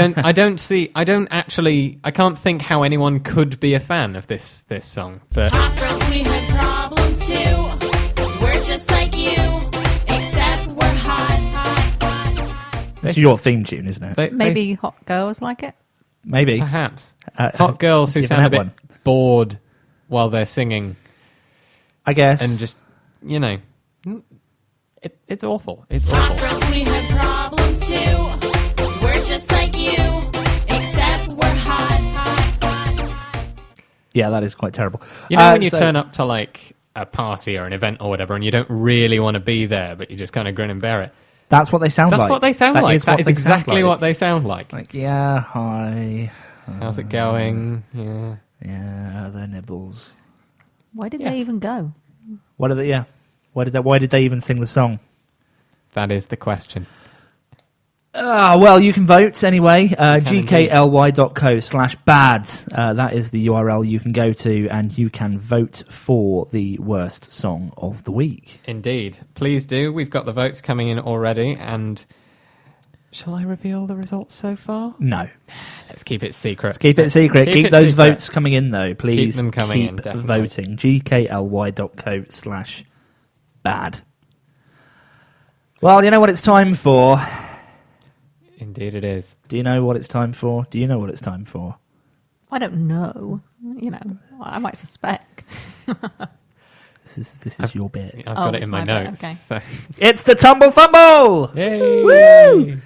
can't think how anyone could be a fan of this song. But Hot girls, we have problems too. We're just like you, except we're hot. It's your theme tune, isn't it? Maybe hot girls like it? Maybe. Perhaps. Hot girls who you sound a haven't bit had bored while they're singing. I guess. And just, it's awful. It's Hot awful. girls, we have problems too. We're just like you, except we're hot. Yeah, that is quite terrible. When you turn up to like a party or an event or whatever and you don't really want to be there, but you just kind of grin and bear it. That's what they sound like. That's what they sound like. That is exactly what they sound like. Like, yeah, hi. How's it going? Yeah. Yeah, their nibbles. Why did they even go? Why did they even sing the song? That is the question. Well, you can vote anyway. gkly.co/bad. That is the URL you can go to, and you can vote for the worst song of the week. Indeed. Please do. We've got the votes coming in already, and shall I reveal the results so far? No. Let's keep it secret. Keep it secret. Keep those votes coming in, though. Please keep them coming in, keep definitely. voting. gkly.co/bad. Well, you know what it's time for? Indeed it is. Do you know what it's time for? Do you know what it's time for? I don't know. I might suspect. This is your bit. I've got it it's in my my bit, notes. okay. So. It's the Tumble Fumble! Yay! Woo!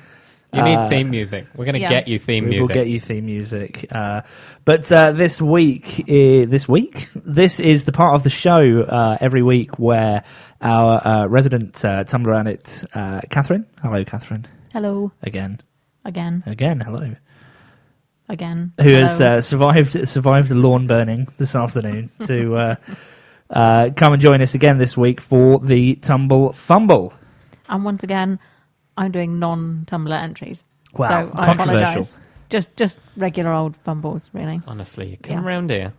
You need theme music. We're going to get you theme music. We'll get you theme music. But this week, this is the part of the show every week where our resident Tumblr addict, Catherine. Hello, Catherine. Hello. Again, hello. Again. Who Hello. has survived the lawn burning this afternoon to come and join us again this week for the Tumble Fumble. And once again, I'm doing non-Tumblr entries. Wow, so I controversial. apologise. Just regular old fumbles, really. Honestly, you come Yeah. around here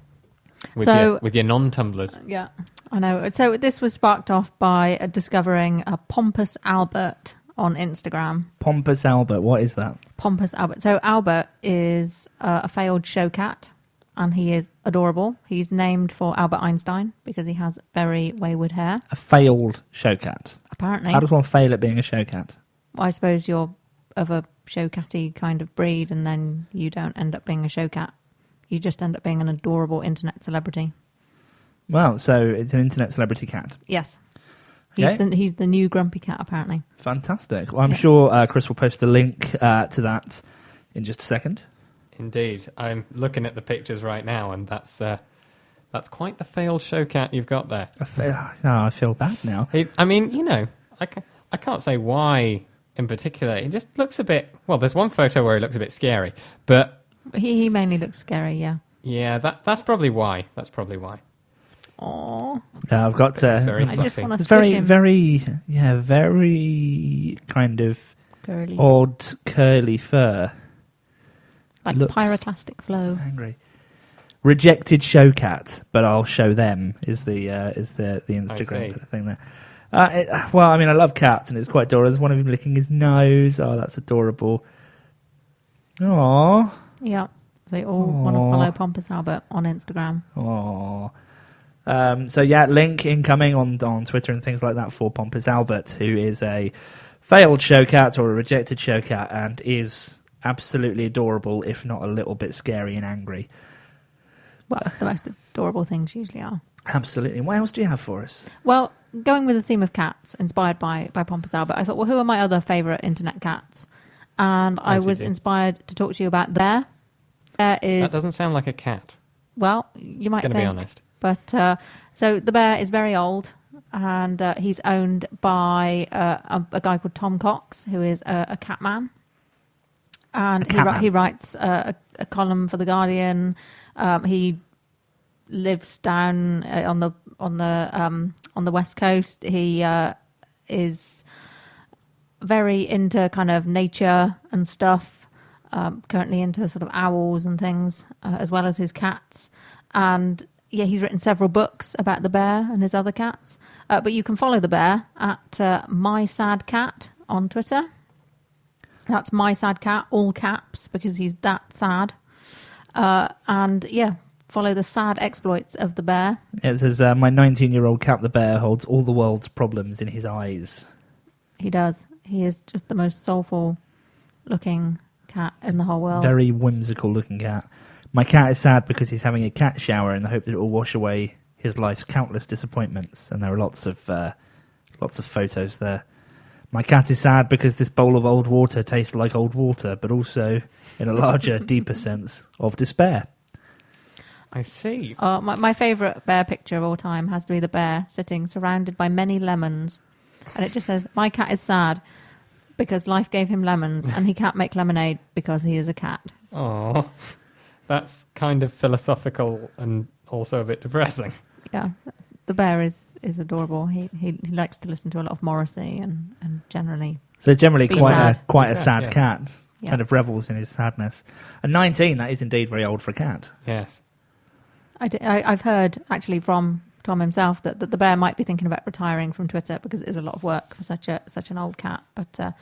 with, So- your non-tumblers. Yeah, I know. So this was sparked off by discovering a Pompous Albert on Instagram. Pompous Albert, what is that? Pompous Albert. So Albert is a failed show cat, and he is adorable. He's named for Albert Einstein because he has very wayward hair, A failed show cat. apparently. How does one fail at being a show cat? I suppose you're of a show catty kind of breed, and then you don't end up being a show cat. You just end up being an adorable internet celebrity. Well, so it's an internet celebrity cat. Yes. Okay. He's the new grumpy cat, apparently. Fantastic. Well, I'm sure Chris will post a link to that in just a second. Indeed. I'm looking at the pictures right now, and that's That's quite the failed show cat you've got there. I feel bad now. I mean, you know, I can't say why in particular. He just looks a bit... Well, there's one photo where he looks a bit scary, but... He mainly looks scary, yeah. Yeah, that's probably why. That's probably why. Aww. I've got very I just fluffy. want to it's squish him. very kind of Curly. odd curly fur. Like looks- pyroclastic flow. Angry. Rejected show cat, but I'll show them is the Instagram thing there. Well, I mean, I love cats and it's quite adorable. There's one of him licking his nose. Oh, that's adorable. Aww. Yeah. They all want to follow Pompous Albert on Instagram. Aww. So yeah, link incoming on Twitter and things like that for Pompous Albert, who is a failed show cat or a rejected show cat and is absolutely adorable, if not a little bit scary and angry. Well, the most adorable things usually are. Absolutely. What else do you have for us? Well, going with the theme of cats, inspired by Pompous Albert, I thought, well, who are my other favourite internet cats? And I As you was do. inspired to talk to you about Bear. Bear is... That doesn't sound like a cat. Well, you might Gonna think. be honest. But, so the bear is very old, and he's owned by a guy called Tom Cox, who is a cat man. And he writes a column for The Guardian. He lives down on the West Coast. He is very into kind of nature and stuff. Currently into sort of owls and things, as well as his cats. And yeah, he's written several books about the bear and his other cats. But you can follow the bear at My Sad Cat on Twitter. That's My Sad Cat, all caps, because he's that sad. And yeah, follow the sad exploits of the bear. It says, my 19-year-old cat the bear holds all the world's problems in his eyes. He does. He is just the most soulful looking cat in the whole world. Very whimsical looking cat. My cat is sad because he's having a cat shower in the hope that it will wash away his life's countless disappointments. And there are lots of photos there. My cat is sad because this bowl of old water tastes like old water, but also in a larger, deeper sense of despair. I see. My favourite bear picture of all time has to be the bear sitting surrounded by many lemons. And it just says, my cat is sad because life gave him lemons and he can't make lemonade because he is a cat. Oh, that's kind of philosophical and also a bit depressing. Yeah, the bear is adorable. He likes to listen to a lot of Morrissey and generally... So generally Be quite sad. a sad Yes. cat. Yeah. Kind of revels in his sadness. And 19, that is indeed very old for a cat. Yes. I've heard actually from Tom himself that the bear might be thinking about retiring from Twitter because it is a lot of work for such an old cat. But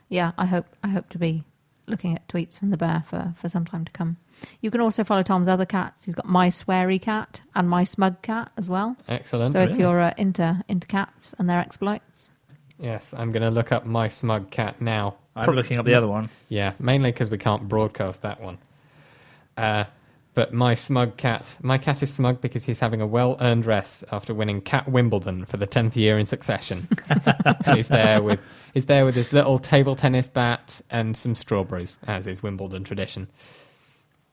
yeah, I hope to be looking at tweets from the bear for some time to come. You can also follow Tom's other cats. He's got My Sweary Cat and My Smug Cat as well. Excellent. So if you're into cats and their exploits, Yes, I'm going to look up My Smug Cat now. I'm looking up the other one. Yeah, mainly because we can't broadcast that one. But my cat is smug because he's having a well-earned rest after winning Cat Wimbledon for the 10th year in succession. And he's there with his little table tennis bat and some strawberries, as is Wimbledon tradition.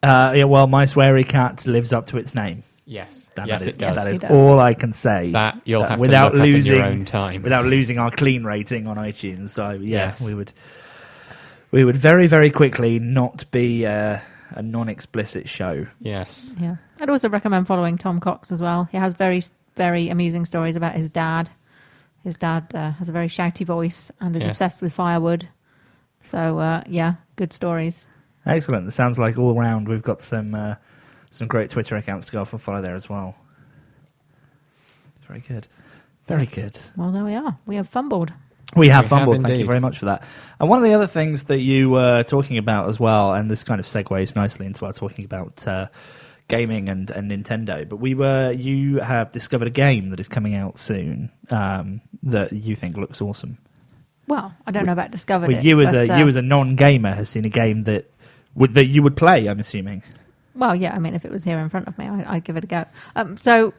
Yeah, well, my sweary cat lives up to its name. Yes, That yes, is, it does. that he is does. all I can say. That you'll have without to look losing up in your own time. without losing our clean rating on iTunes. So yeah, Yes. we would very, very quickly not be a non-explicit show. Yes. yeah. I'd also recommend following Tom Cox as well. He has very, very amusing stories about his dad. His dad has a very shouty voice and is Yes. obsessed with firewood. So yeah, good stories. Excellent. It sounds like all round we've got some great Twitter accounts to go off and follow there as well. Very good. Very good. Well, there we are. We have fumbled. We have We fumbled. have Thank you indeed. very much for that. And one of the other things that you were talking about as well, and this kind of segues nicely into our talking about gaming and Nintendo, but you have discovered a game that is coming out soon that you think looks awesome. Well, I don't know about discovered Well, it. you as but, a non-gamer has seen a game that you would play, I'm assuming. Well, yeah, I mean, if it was here in front of me, I'd give it a go. So,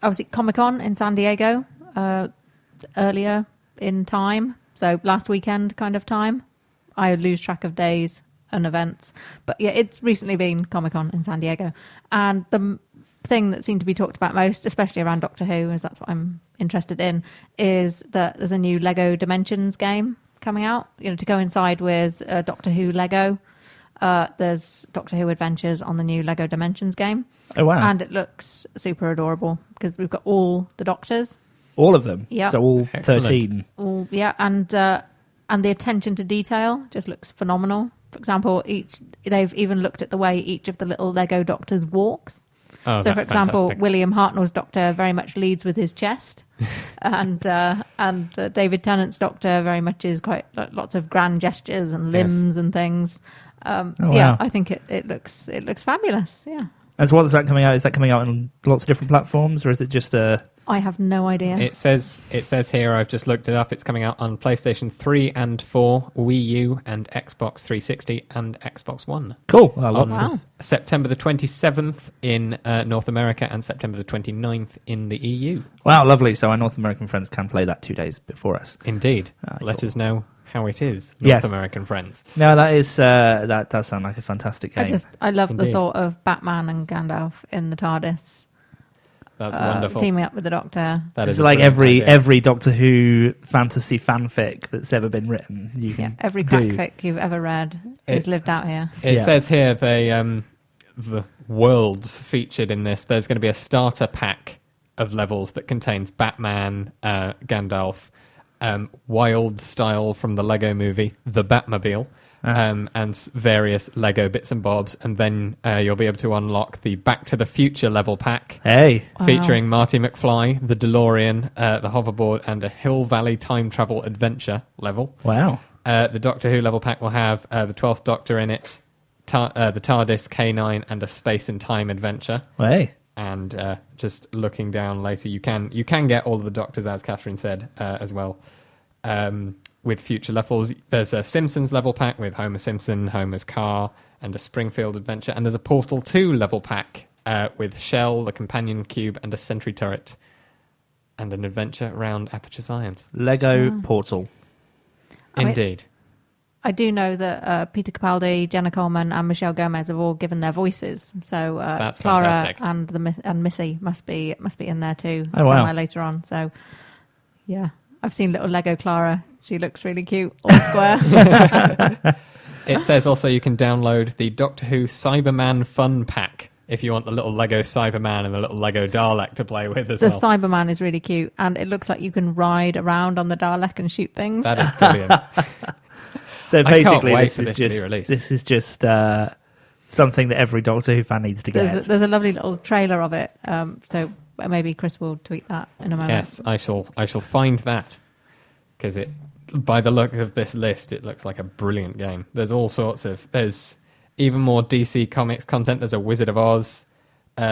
I was at Comic-Con in San Diego earlier in time. So, last weekend kind of time. I lose track of days and events. But yeah, it's recently been Comic-Con in San Diego. And the thing that seemed to be talked about most, especially around Doctor Who, as that's what I'm interested in, is that there's a new Lego Dimensions game coming out, to coincide with Doctor Who Lego. There's Doctor Who Adventures on the new Lego Dimensions game. Oh, wow. And it looks super adorable because we've got all the Doctors. All of them? Yeah. So all Excellent. 13? All, yeah, and the attention to detail just looks phenomenal. For example, they've even looked at the way each of the little Lego Doctors walks. Oh, So, for that's example, fantastic. William Hartnell's Doctor very much leads with his chest, and David Tennant's Doctor very much is quite lots of grand gestures and limbs and things. wow. Yeah, I think it looks fabulous. Yeah, And so what's that coming out? Is that coming out on lots of different platforms, or is it just a... I have no idea. It says here, I've just looked it up, it's coming out on PlayStation 3 and 4, Wii U, and Xbox 360 and Xbox One. Cool. On Lots wow. of... September the 27th in North America and September the 29th in the EU. Wow, lovely. So our North American friends can play that 2 days before us. Indeed. Let cool. us know how it is, Yes. North American friends. No, that does sound like a fantastic game. I love the Indeed. thought of Batman and Gandalf in the TARDIS That's wonderful. teaming up with the Doctor. That It's is a like brilliant idea. every Doctor Who fantasy fanfic that's ever been written. You Yeah, can every do. crackfic you've ever read is lived out here. It Yeah. says here the worlds featured in this. There's going to be a starter pack of levels that contains Batman, Gandalf, Wild Style from the Lego movie, the Batmobile, and various Lego bits and bobs. And then you'll be able to unlock the Back to the Future level pack, Hey, featuring Marty McFly, the DeLorean, the hoverboard, and a Hill Valley time travel adventure level. wow. The Doctor Who level pack will have the 12th Doctor in it, the TARDIS K9, and a space and time adventure. Hey. And just looking down later, you can get all of the Doctors, as Catherine said, as well. With future levels, there's a Simpsons level pack with Homer Simpson, Homer's car, and a Springfield adventure. And there's a Portal 2 level pack with Shell, the companion cube, and a sentry turret, and an adventure around Aperture Science. Lego Portal. I mean- Indeed. I do know that Peter Capaldi, Jenna Coleman, and Michelle Gomez have all given their voices. So That's Clara fantastic. and Missy must be in there too Oh, wow. somewhere later on. So yeah, I've seen little Lego Clara. She looks really cute, all square. It says also you can download the Doctor Who Cyberman Fun Pack if you want the little Lego Cyberman and the little Lego Dalek to play with as The well. Cyberman is really cute, and it looks like you can ride around on the Dalek and shoot things. That is brilliant. So I can't basically, wait this for is this to be just released. this is just something that every Doctor Who fan needs to get. There's a lovely little trailer of it. So maybe Chris will tweet that in a moment. Yes, I shall find that, because by the look of this list, it looks like a brilliant game. There's all sorts of... There's even more DC Comics content. There's a Wizard of Oz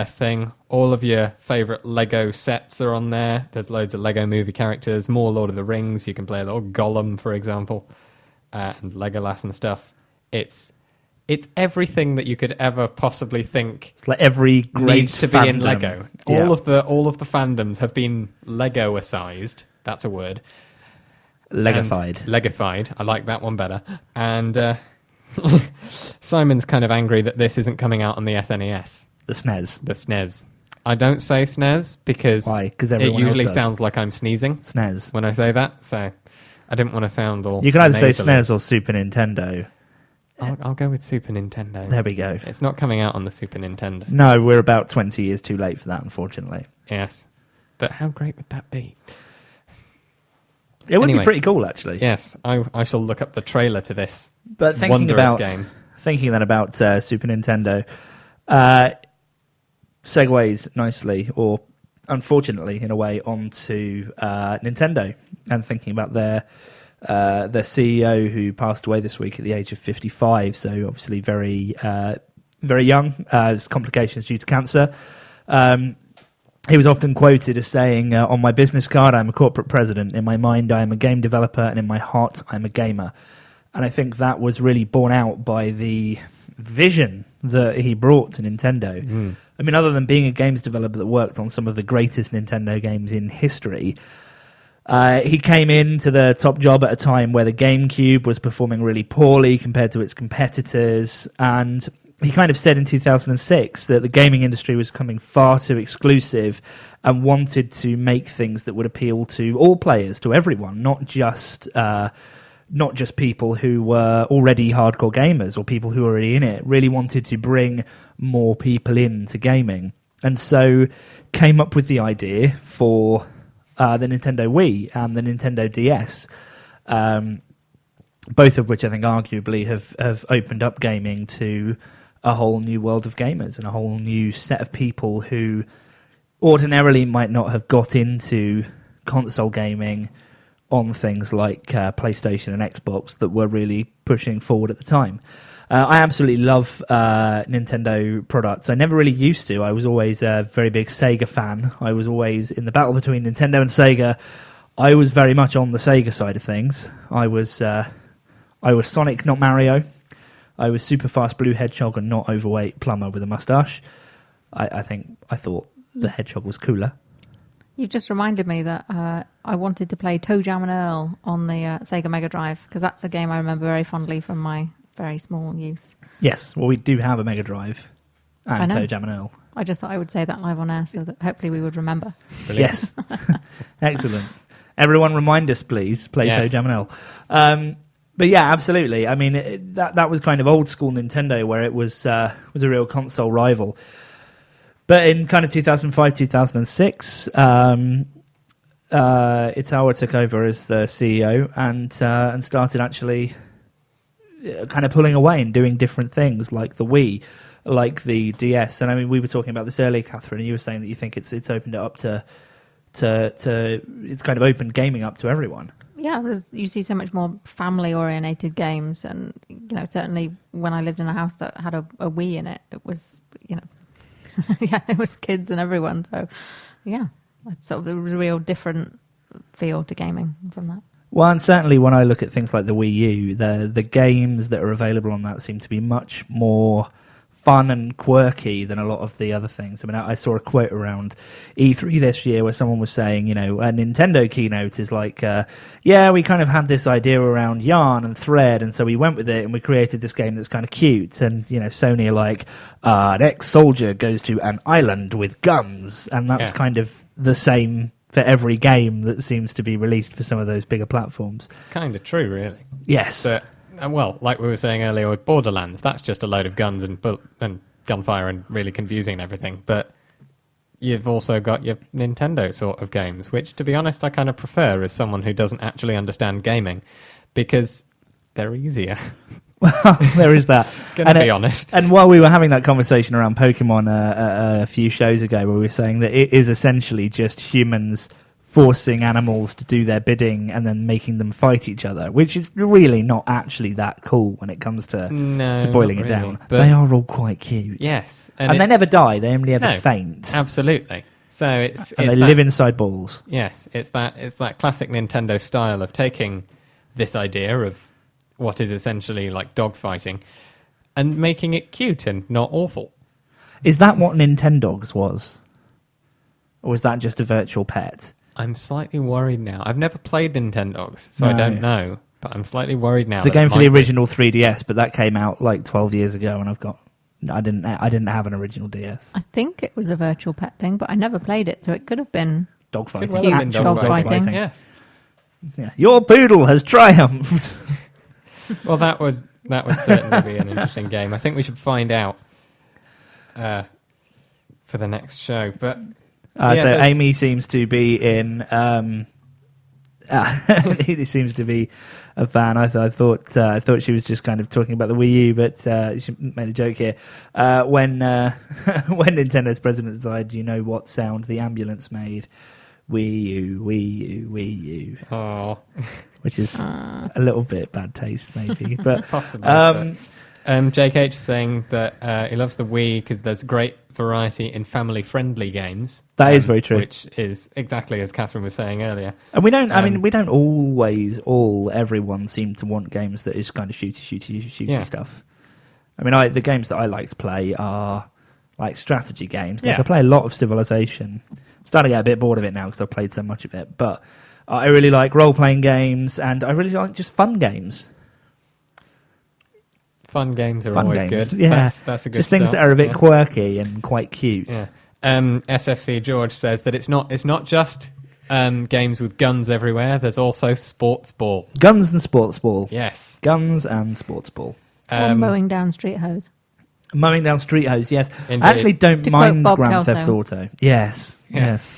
thing. All of your favourite Lego sets are on there. There's loads of Lego movie characters, more Lord of the Rings. You can play a little Gollum, for example, and Legolas and stuff. It's everything that you could ever possibly think It's like every great needs to be in fandom. Lego. Yeah. All of the fandoms have been Lego-icized. That's a word. Legified. And Legified. I like that one better. And Simon's kind of angry that this isn't coming out on the SNES, The SNES. the SNES. I don't say SNES because Why? 'Cause it everyone else usually does. sounds like I'm sneezing SNES. when I say that. So I didn't want to sound all... You can either say nasally. SNES or Super Nintendo. I'll go with Super Nintendo. There we go. It's not coming out on the Super Nintendo. No, we're about 20 years too late for that, unfortunately. Yes. But how great would that be? It would Anyway. be pretty cool, actually. Yes, I shall look up the trailer to this But thinking wondrous about game. thinking then about Super Nintendo, segues nicely, or unfortunately, in a way, onto Nintendo, and thinking about their CEO who passed away this week at the age of 55. So obviously very very young. Has complications due to cancer. He was often quoted as saying, on my business card, I'm a corporate president. In my mind, I am a game developer, and in my heart, I'm a gamer. And I think that was really borne out by the vision that he brought to Nintendo. I mean, other than being a games developer that worked on some of the greatest Nintendo games in history, he came into the top job at a time where the GameCube was performing really poorly compared to its competitors, and he kind of said in 2006 that the gaming industry was becoming far too exclusive and wanted to make things that would appeal to all players, to everyone, not just people who were already hardcore gamers or people who were already in it. Really wanted to bring more people into gaming, and so came up with the idea for the Nintendo Wii and the Nintendo DS. Both of which I think arguably have opened up gaming to a whole new world of gamers and a whole new set of people who ordinarily might not have got into console gaming on things like PlayStation and Xbox that were really pushing forward at the time. I absolutely love Nintendo products. I never really used to. I was always a very big Sega fan. I was always in the battle between Nintendo and Sega. I was very much on the Sega side of things. I was Sonic, not Mario. I was Super Fast Blue Hedgehog and not overweight plumber with a mustache. I thought the Hedgehog was cooler. You've just reminded me that I wanted to play Toe Jam and Earl on the Sega Mega Drive, because that's a game I remember very fondly from my very small youth. Yes, well, we do have a Mega Drive and Toe Jam and Earl. I just thought I would say that live on air so that hopefully we would remember. Brilliant. Yes. Excellent. Everyone remind us, please, play Toe Jam and Earl. But yeah, absolutely. I mean, that was kind of old school Nintendo, where it was a real console rival. But in kind of 2005, 2006, Itawa took over as the CEO and started actually kind of pulling away and doing different things, like the Wii, like the DS. And I mean, we were talking about this earlier, Catherine, and you were saying that you think it's opened it up to it's kind of opened gaming up to everyone. Yeah, you see so much more family-orientated games, and certainly when I lived in a house that had a Wii in it, it was yeah, it was kids and everyone. So yeah, it was a real different feel to gaming from that. Well, and certainly when I look at things like the Wii U, the games that are available on that seem to be much more fun and quirky than a lot of the other things. I mean, I saw a quote around E3 this year where someone was saying, a Nintendo keynote is like, we kind of had this idea around yarn and thread, and so we went with it and we created this game that's kind of cute. And, Sony are like, an ex-soldier goes to an island with guns, and that's kind of the same for every game that seems to be released for some of those bigger platforms. It's kind of true, really. Yes. But, well, like we were saying earlier with Borderlands, that's just a load of guns and gunfire and really confusing and everything. But you've also got your Nintendo sort of games, which, to be honest, I kind of prefer as someone who doesn't actually understand gaming, because they're easier. Well, there is that. Gonna be honest. And while we were having that conversation around Pokemon a few shows ago, where we were saying that it is essentially just humans forcing animals to do their bidding and then making them fight each other, which is really not actually that cool when it comes to boiling it down. But they are all quite cute. Yes. And they never die. They only ever faint. Absolutely. So they live inside balls. Yes, it's that classic Nintendo style of taking this idea of what is essentially like dogfighting and making it cute and not awful. Is that what Nintendogs was? Or was that just a virtual pet? I'm slightly worried now. I've never played Nintendogs, so I don't know. But I'm slightly worried now. It's a game for the original 3DS, but that came out like 12 years ago, and I didn't have an original DS. I think it was a virtual pet thing, but I never played it, so it could have been dogfighting. Dogfighting. Yes. Yeah. Your poodle has triumphed. Well, that would certainly be an interesting game. I think we should find out for the next show. But so Amy seems to be in. He seems to be a fan. I thought she was just kind of talking about the Wii U, but she made a joke here. When Nintendo's president died, do you know what sound the ambulance made? Wii U, Wii U, Wii U. Oh. Which is a little bit bad taste, maybe. But possibly. JKH is saying that he loves the Wii because there's great variety in family-friendly games. That is very true. Which is exactly as Catherine was saying earlier. And we don't. We don't always. Everyone seem to want games that is kind of shooty stuff. I mean, the games that I like to play are like strategy games. Like I play a lot of Civilization. I'm starting to get a bit bored of it now because I've played so much of it. But I really like role-playing games, and I really like just fun games. Fun games are Fun always games. good. Yeah, That's a good just things start. that are a bit Yeah. quirky and quite cute. Yeah. SFC George says that it's not just games with guns everywhere. There's also sports ball. Guns and sports ball. Yes. Guns and sports ball. Or mowing down street hose. Mowing down street hose, yes. Indeed. I actually don't To mind quote Bob Grand Kelso. Theft Auto. Yes. Yes.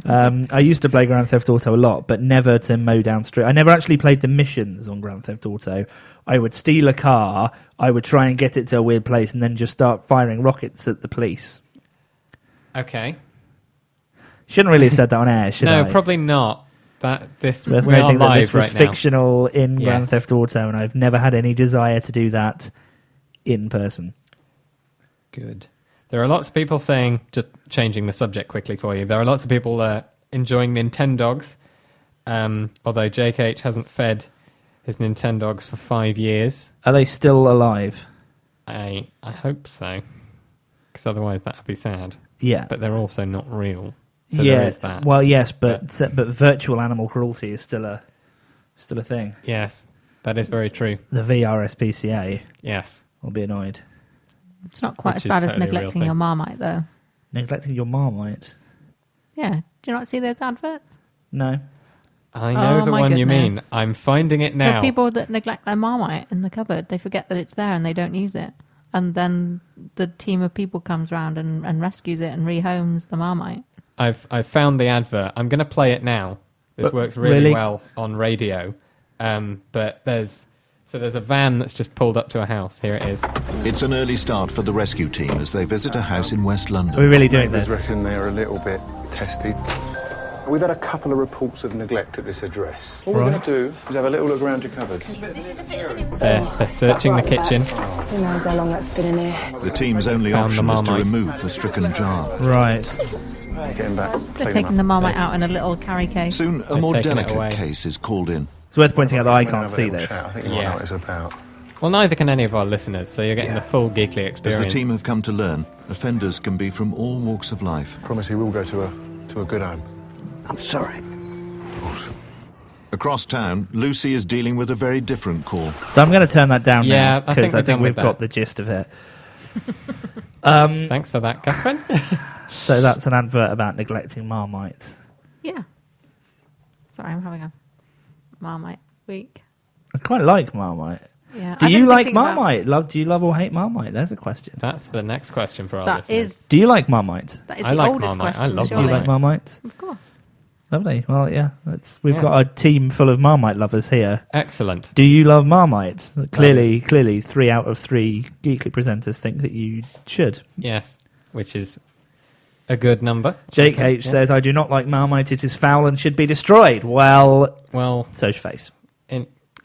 I used to play Grand Theft Auto a lot, but never to mow down street. I never actually played the missions on Grand Theft Auto. I would steal a car, I would try and get it to a weird place, and then just start firing rockets at the police. Okay. Shouldn't really have said that on air, should I? No, probably not. But this Worth we are noting that this live was right now. fictional in Grand Yes. Theft Auto, and I've never had any desire to do that in person. Good. There are lots of people saying, just changing the subject quickly for you, there are lots of people enjoying Nintendogs, although Jake H hasn't fed his Nintendogs for 5 years. Are they still alive? I hope so, because otherwise that would be sad. Yeah. But they're also not real, so yeah. there is that. Well, yes, but virtual animal cruelty is still a thing. Yes, that is very true. The VRSPCA Yes. will be annoyed. It's not quite Which as is bad as totally a real neglecting thing. your Marmite, though. Neglecting your Marmite? Yeah. Do you not see those adverts? No. I know Oh, the my one you mean. goodness. I'm finding it now. So people that neglect their Marmite in the cupboard, they forget that it's there and they don't use it. And then the team of people comes round and rescues it and rehomes the Marmite. I've found the advert. I'm going to play it now. This But works really, really? well on radio. But there's a van that's just pulled up to a house. Here it is. It's an early start for the rescue team as they visit a house in West Are we London. really doing Neighbours this? reckon they're a little bit testy. We've had a couple of reports of neglect at this address. All we're Right. going to do is have a little look around your cupboards. They're searching the kitchen. Who knows how long that's been in here? The team's only Found the option is to Marmite. remove the stricken jar. Right. Getting back. They're taking the Marmite out in a little carry case. Soon, a They've more taken it delicate away. case is called in. It's worth pointing out that I can't see this. I think you might Yeah. know what it's about. Well, neither can any of our listeners, so you're getting the full Geekly As the experience. team have come to learn, offenders can be from all walks of life. Promise he will go to a good home. I'm sorry. Of course. Across town, Lucy is dealing with a very different call. So I'm going to turn that down Yeah, now I think because we're done we've with got that. the gist of it. Thanks for that, Catherine. So that's an advert about neglecting Marmite. Yeah. Sorry, I'm having a Marmite week. I quite like Marmite. Yeah. Do I've you been like thinking about- Marmite? Do you love or hate Marmite? There's a question. That's the next question for our That listeners. is Do you like Marmite? that is I the like oldest Marmite. I question. love Do surely. you like Marmite? Of course. Lovely. Well, yeah, we've Yeah. got a team full of Marmite lovers here. Excellent. Do you love Marmite? is- Clearly, 3 out of 3 Geekly presenters think that you should. Yes, which is a good number. Jake H Yeah. says, I do not like Marmite. It is foul and should be destroyed. Well, Well, so's face.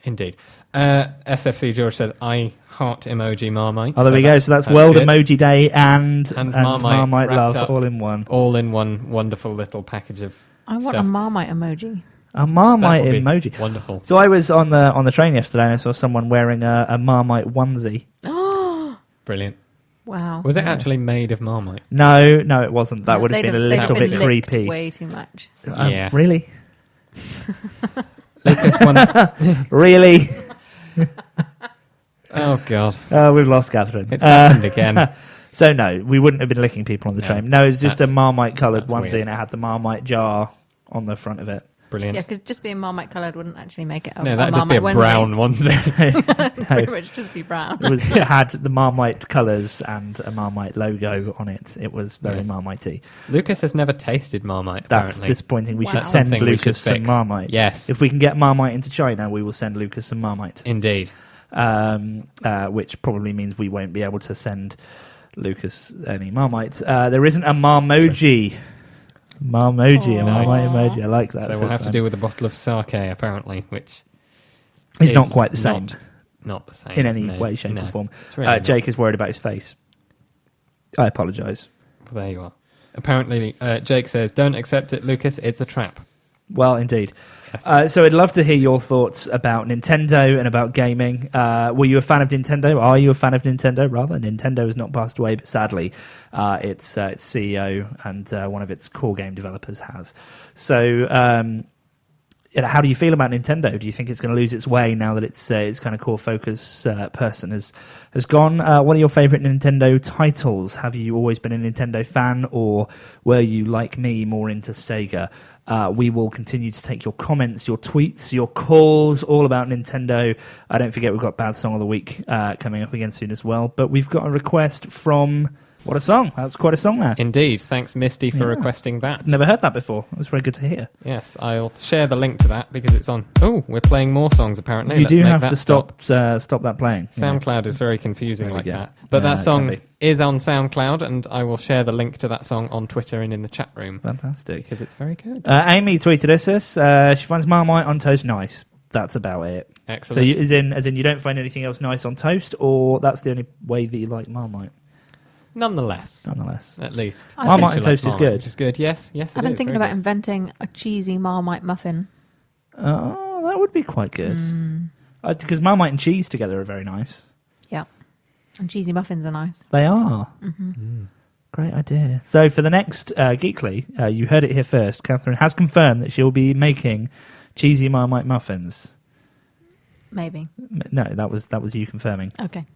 indeed. SFC George says, I heart emoji Marmite. Oh, there we go. So that's World good. Emoji Day and Marmite Love wrapped up. all in one. All in one wonderful little package of I want stuff. a Marmite emoji. A Marmite That would be emoji. Wonderful. So I was on the train yesterday and I saw someone wearing a Marmite onesie. Brilliant. Wow. Was it actually made of Marmite? No, it wasn't. That would have They'd been a they'd little been bit licked creepy. Way too much. Yeah. Really? Lucas, one. Really? Oh, God. We've lost Catherine. It's happened again. So no, we wouldn't have been licking people on the No, train. No, it's just a that's- Marmite coloured that's onesie weird. and it had the Marmite jar on the front of it. Brilliant. Yeah, because just being Marmite coloured wouldn't actually make it a No, that'd just be a Marmite brown onesie. Pretty No, much just be brown. it had the Marmite colours and a Marmite logo on it. It was very Yes. Marmite-y. Lucas has never tasted Marmite, That's apparently. disappointing. We Wow. should That's send something we should Lucas some fix. Marmite. Yes. If we can get Marmite into China, we will send Lucas some Marmite. Indeed. Which probably means we won't be able to send Lucas any Marmite. There isn't a Marmoji. Marmoji, a Aw. Marmite emoji. I like that. So we'll have to do with a bottle of sake, apparently, which It's is not quite the same Not the same. in any No, way, shape, no. or form. It's really not. Jake is worried about his face. I apologise. Well, there you are. Apparently, Jake says, don't accept it, Lucas. It's a trap. Well, indeed. Yes. So I'd love to hear your thoughts about Nintendo and about gaming. Were you a fan of Nintendo? Are you a fan of Nintendo? Rather, Nintendo has not passed away, but sadly, its CEO and one of its core game developers has. So how do you feel about Nintendo? Do you think it's going to lose its way now that its kind of core focus person has gone? What are your favourite Nintendo titles? Have you always been a Nintendo fan, or were you, like me, more into Sega? We will continue to take your comments, your tweets, your calls, all about Nintendo. Don't forget we've got Bad Song of the Week coming up again soon as well. But we've got a request from... What a song. That's quite a song there. Indeed. Thanks, Misty, for requesting that. Never heard that before. It was very good to hear. Yes, I'll share the link to that because it's on... Oh, we're playing more songs, apparently. You do have to stop that playing. SoundCloud is very confusing like that. But that song is on SoundCloud, and I will share the link to that song on Twitter and in the chat room. Fantastic. Because it's very good. Amy tweeted us. She finds Marmite on toast nice. That's about it. Excellent. So as in you don't find anything else nice on toast, or that's the only way that you like Marmite? Nonetheless. At least. Marmite and toast is good. Which is good, yes. Yes, I've been thinking about inventing a cheesy Marmite muffin. Oh, that would be quite good. Because Marmite and cheese together are very nice. Yeah. And cheesy muffins are nice. They are. Great idea. So for the next Geekly, you heard it here first, Catherine has confirmed that she'll be making cheesy Marmite muffins. Maybe. No, that was you confirming. Okay.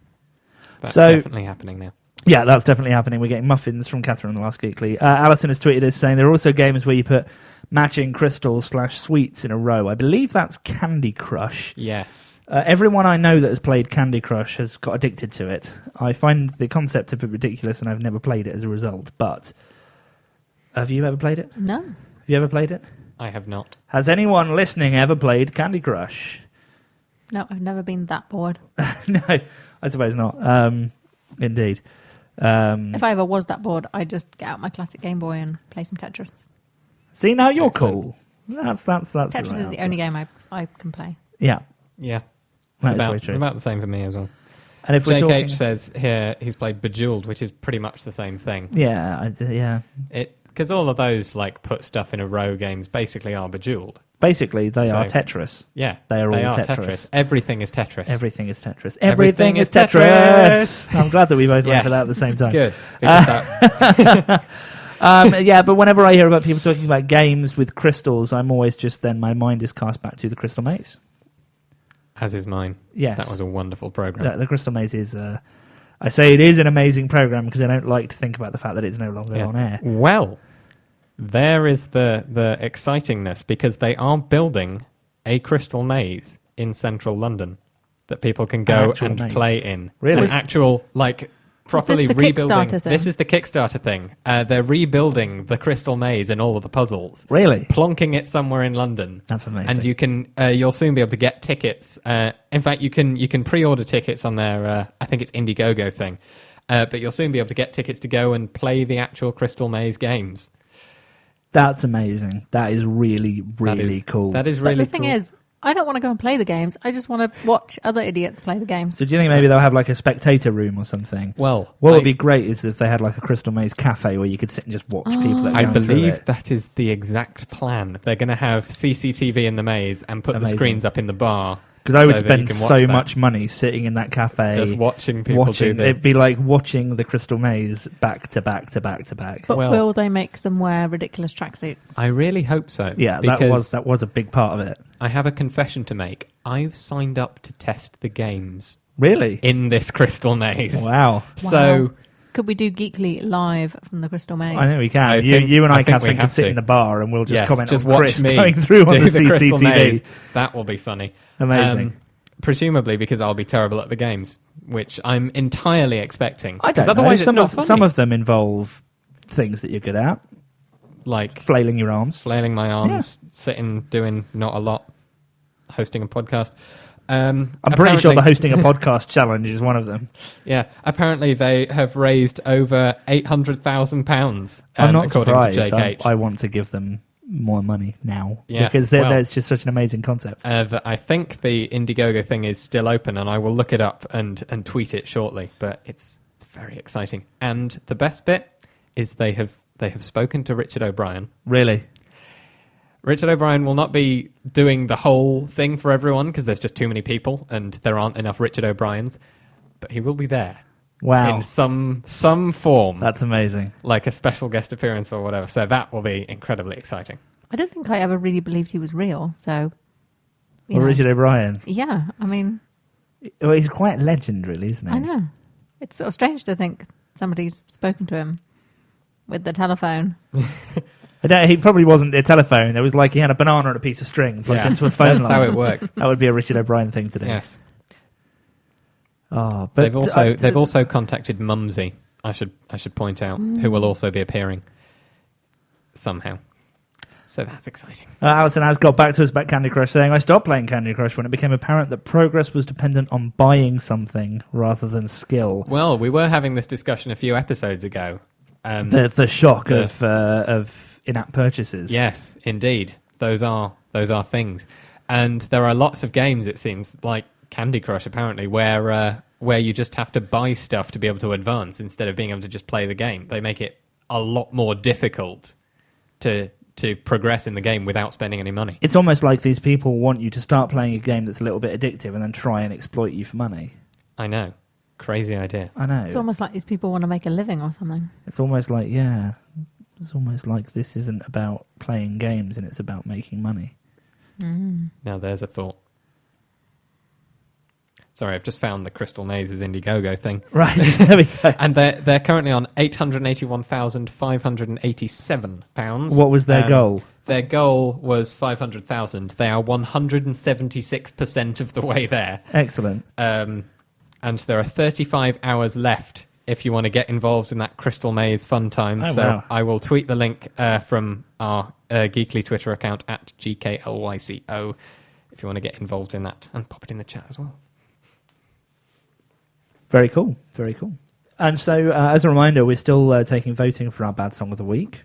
That's definitely happening now. Yeah, that's definitely happening. We're getting muffins from Catherine on the last Geekly. Alison has tweeted us saying there are also games where you put matching crystals/sweets in a row. I believe that's Candy Crush. Yes. Everyone I know that has played Candy Crush has got addicted to it. I find the concept a bit ridiculous, and I've never played it as a result. But have you ever played it? No. Have you ever played it? I have not. Has anyone listening ever played Candy Crush? No, I've never been that bored. No, I suppose not. Indeed. If I ever was that bored, I'd just get out my classic Game Boy and play some Tetris. See, now you're cool. That's Tetris is the only game I can play. Yeah. Yeah. That's It's very true. about the same for me as well. And if we're Jake talking... H says here he's played Bejeweled, which is pretty much the same thing. Yeah, yeah. Because all of those like put stuff in a row games basically are Bejeweled. Basically, they are Tetris. Yeah, they are all Tetris. Everything is Tetris. Everything is Tetris. Everything is Tetris. I'm glad that we both went for that at the same time. Good. Yeah, but whenever I hear about people talking about games with crystals, I'm always just then my mind is cast back to the Crystal Maze. As is mine. Yes. That was a wonderful program. The Crystal Maze is... I say it is an amazing program because I don't like to think about the fact that it's no longer on air. Well, there is the excitingness because they are building a crystal maze in central London that people can go and play in. Really? An actual, like, properly is this the rebuilding. Kickstarter thing? This is the Kickstarter thing. They're rebuilding the crystal maze and all of the puzzles. Really? Plonking it somewhere in London. That's amazing. And you can, you'll soon be able to get tickets. In fact, you can pre-order tickets on their, I think it's Indiegogo thing. But you'll soon be able to get tickets to go and play the actual Crystal Maze games. That's amazing. That is really, really cool. That is really cool. But the thing is, I don't want to go and play the games. I just want to watch other idiots play the games. So do you think maybe they'll have like a spectator room or something? Well, what would be great is if they had like a Crystal Maze cafe where you could sit and just watch people that are I going through believe it. that is the exact plan. They're going to have CCTV in the maze and put the screens up in the bar. Because I would so that you spend can watch so that. much money sitting in that cafe, Just watching people do the... It'd be like watching the Crystal Maze back to back to back to back. But will they make them wear ridiculous tracksuits? I really hope so. Yeah, that was a big part of it. I have a confession to make. I've signed up to test the games. Really? In this Crystal Maze. Wow. So... Could we do Geekly live from the Crystal Maze? I think we can. You and I, Catherine, can sit in the bar and we'll just comment on Chris going through on the CCTV. Maze. That will be funny. Amazing. Presumably because I'll be terrible at the games, which I'm entirely expecting. I don't know. Otherwise it's not funny. Some of them involve things that you're good at. Like flailing your arms. Flailing my arms, sitting, doing not a lot, hosting a podcast. I'm pretty sure the hosting a podcast challenge is one of them. Yeah, apparently they have raised over £800,000. I'm not according surprised. to JK. I want to give them more money now Yes, because it's just such an amazing concept. I think the Indiegogo thing is still open, and I will look it up and tweet it shortly. But it's very exciting, and the best bit is they have spoken to Richard O'Brien. Really. Richard O'Brien will not be doing the whole thing for everyone because there's just too many people and there aren't enough Richard O'Briens, but he will be there. Wow. In some form. That's amazing. Like a special guest appearance or whatever. So that will be incredibly exciting. I don't think I ever really believed he was real. So, Or Richard O'Brien. Yeah, I mean, Well, he's quite a legend, really, isn't he? I know. It's sort of strange to think somebody's spoken to him with the telephone. He probably wasn't a telephone. It was like he had a banana and a piece of string plugged into a phone That's line. how it works. That would be a Richard O'Brien thing to do. Yes. Oh, but They've also contacted Mumsy. I should point out, who will also be appearing somehow. So that's exciting. Alison has got back to us about Candy Crush, saying, I stopped playing Candy Crush when it became apparent that progress was dependent on buying something rather than skill. Well, we were having this discussion a few episodes ago. The shock of in-app purchases. Yes, indeed. Those are things. And there are lots of games, it seems, like Candy Crush, apparently, where you just have to buy stuff to be able to advance instead of being able to just play the game. They make it a lot more difficult to progress in the game without spending any money. It's almost like these people want you to start playing a game that's a little bit addictive and then try and exploit you for money. I know. Crazy idea. I know. It's almost like these people want to make a living or something. It's almost like, yeah, it's almost like this isn't about playing games and it's about making money. Now there's a thought. Sorry, I've just found the Crystal Maze's Indiegogo thing. Right, there we go. And they're currently on £881,587. What was their goal? Their goal was 500,000. They are 176% of the way there. Excellent. And there are 35 hours left if you want to get involved in that Crystal Maze fun time. Oh, so wow. I will tweet the link from our Geekly Twitter account at GKLYCO if you want to get involved in that, and pop it in the chat as well. Very cool. Very cool. And so, as a reminder, we're still taking voting for our Bad Song of the Week.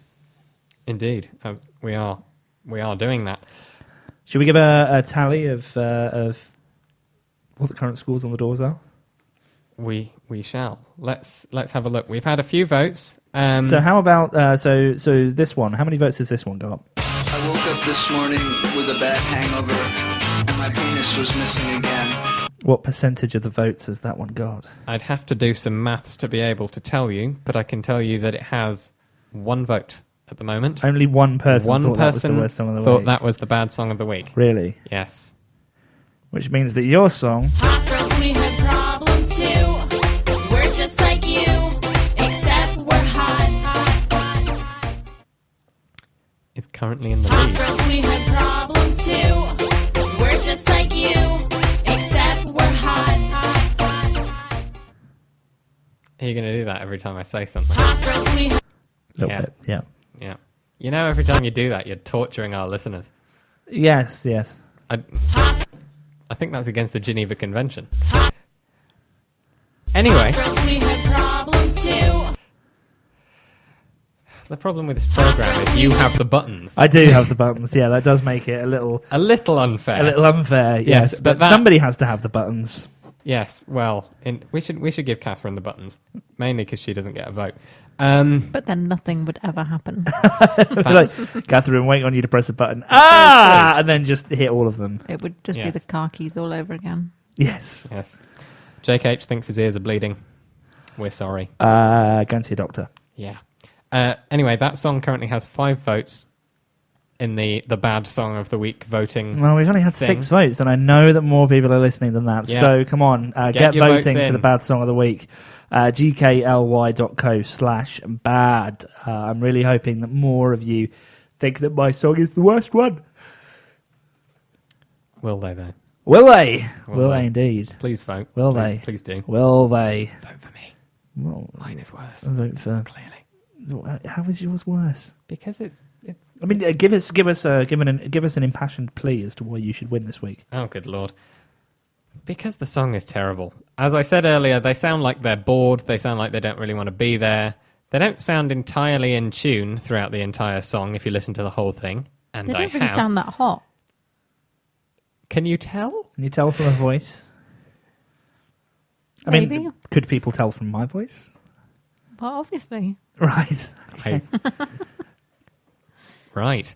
Indeed. We are doing that. Should we give a tally of what the current scores on the doors are? We shall. Let's have a look. We've had a few votes. So how about so this one? How many votes has this one got? I woke up this morning with a bad hangover, and my penis was missing again. What percentage of the votes has that one got? I'd have to do some maths to be able to tell you, but I can tell you that it has one vote at the moment. Only one person One thought person that was the worst song of the thought week. that was the bad song of the week. Really? Yes. Which means that your song... Hot girls, we have problems too. We're just like you, except we're hot. It's currently in the Hot lead. girls, we have problems too. We're just like you, except we're hot. Are you going to do that every time I say something? Hot girls, we have Little bit, yeah. Yeah. You know, every time you do that, you're torturing our listeners. Yes. I think that's against the Geneva Convention. Anyway, girls, we have problems too. the problem with this program is you have the buttons. I do have the buttons, yeah. That does make it a little unfair. Yes, but somebody has to have the buttons. Yes, well, we should give Catherine the buttons, mainly because she doesn't get a vote. But then nothing would ever happen. Like, Catherine, waiting on you to press a button. And then just hit all of them. It would just be the car keys all over again. Yes. Jake H thinks his ears are bleeding. We're sorry. Go and see a doctor. Yeah. Anyway, that song currently has 5 votes in the bad song of the week voting. Well, we've only had thing. 6 votes, and I know that more people are listening than that. Yeah. So come on, get your votes voting in. for the bad song of the week. GKLY.co/bad. I'm really hoping that more of you think that my song is the worst one. Will they, though? Will they? Will they indeed? Please vote. Will Please- they? Please do. Will they? Vote for me. Well, Mine is worse. vote for... Clearly. How is yours worse? Because it's I mean, give us an impassioned plea as to why you should win this week. Oh, good lord. Because the song is terrible. As I said earlier, they sound like they're bored. They sound like they don't really want to be there. They don't sound entirely in tune throughout the entire song if you listen to the whole thing. And They I don't really have. sound that hot. Can you tell? Can you tell from her voice? I Maybe. mean, could people tell from my voice? Well, obviously. Right. Okay. Right.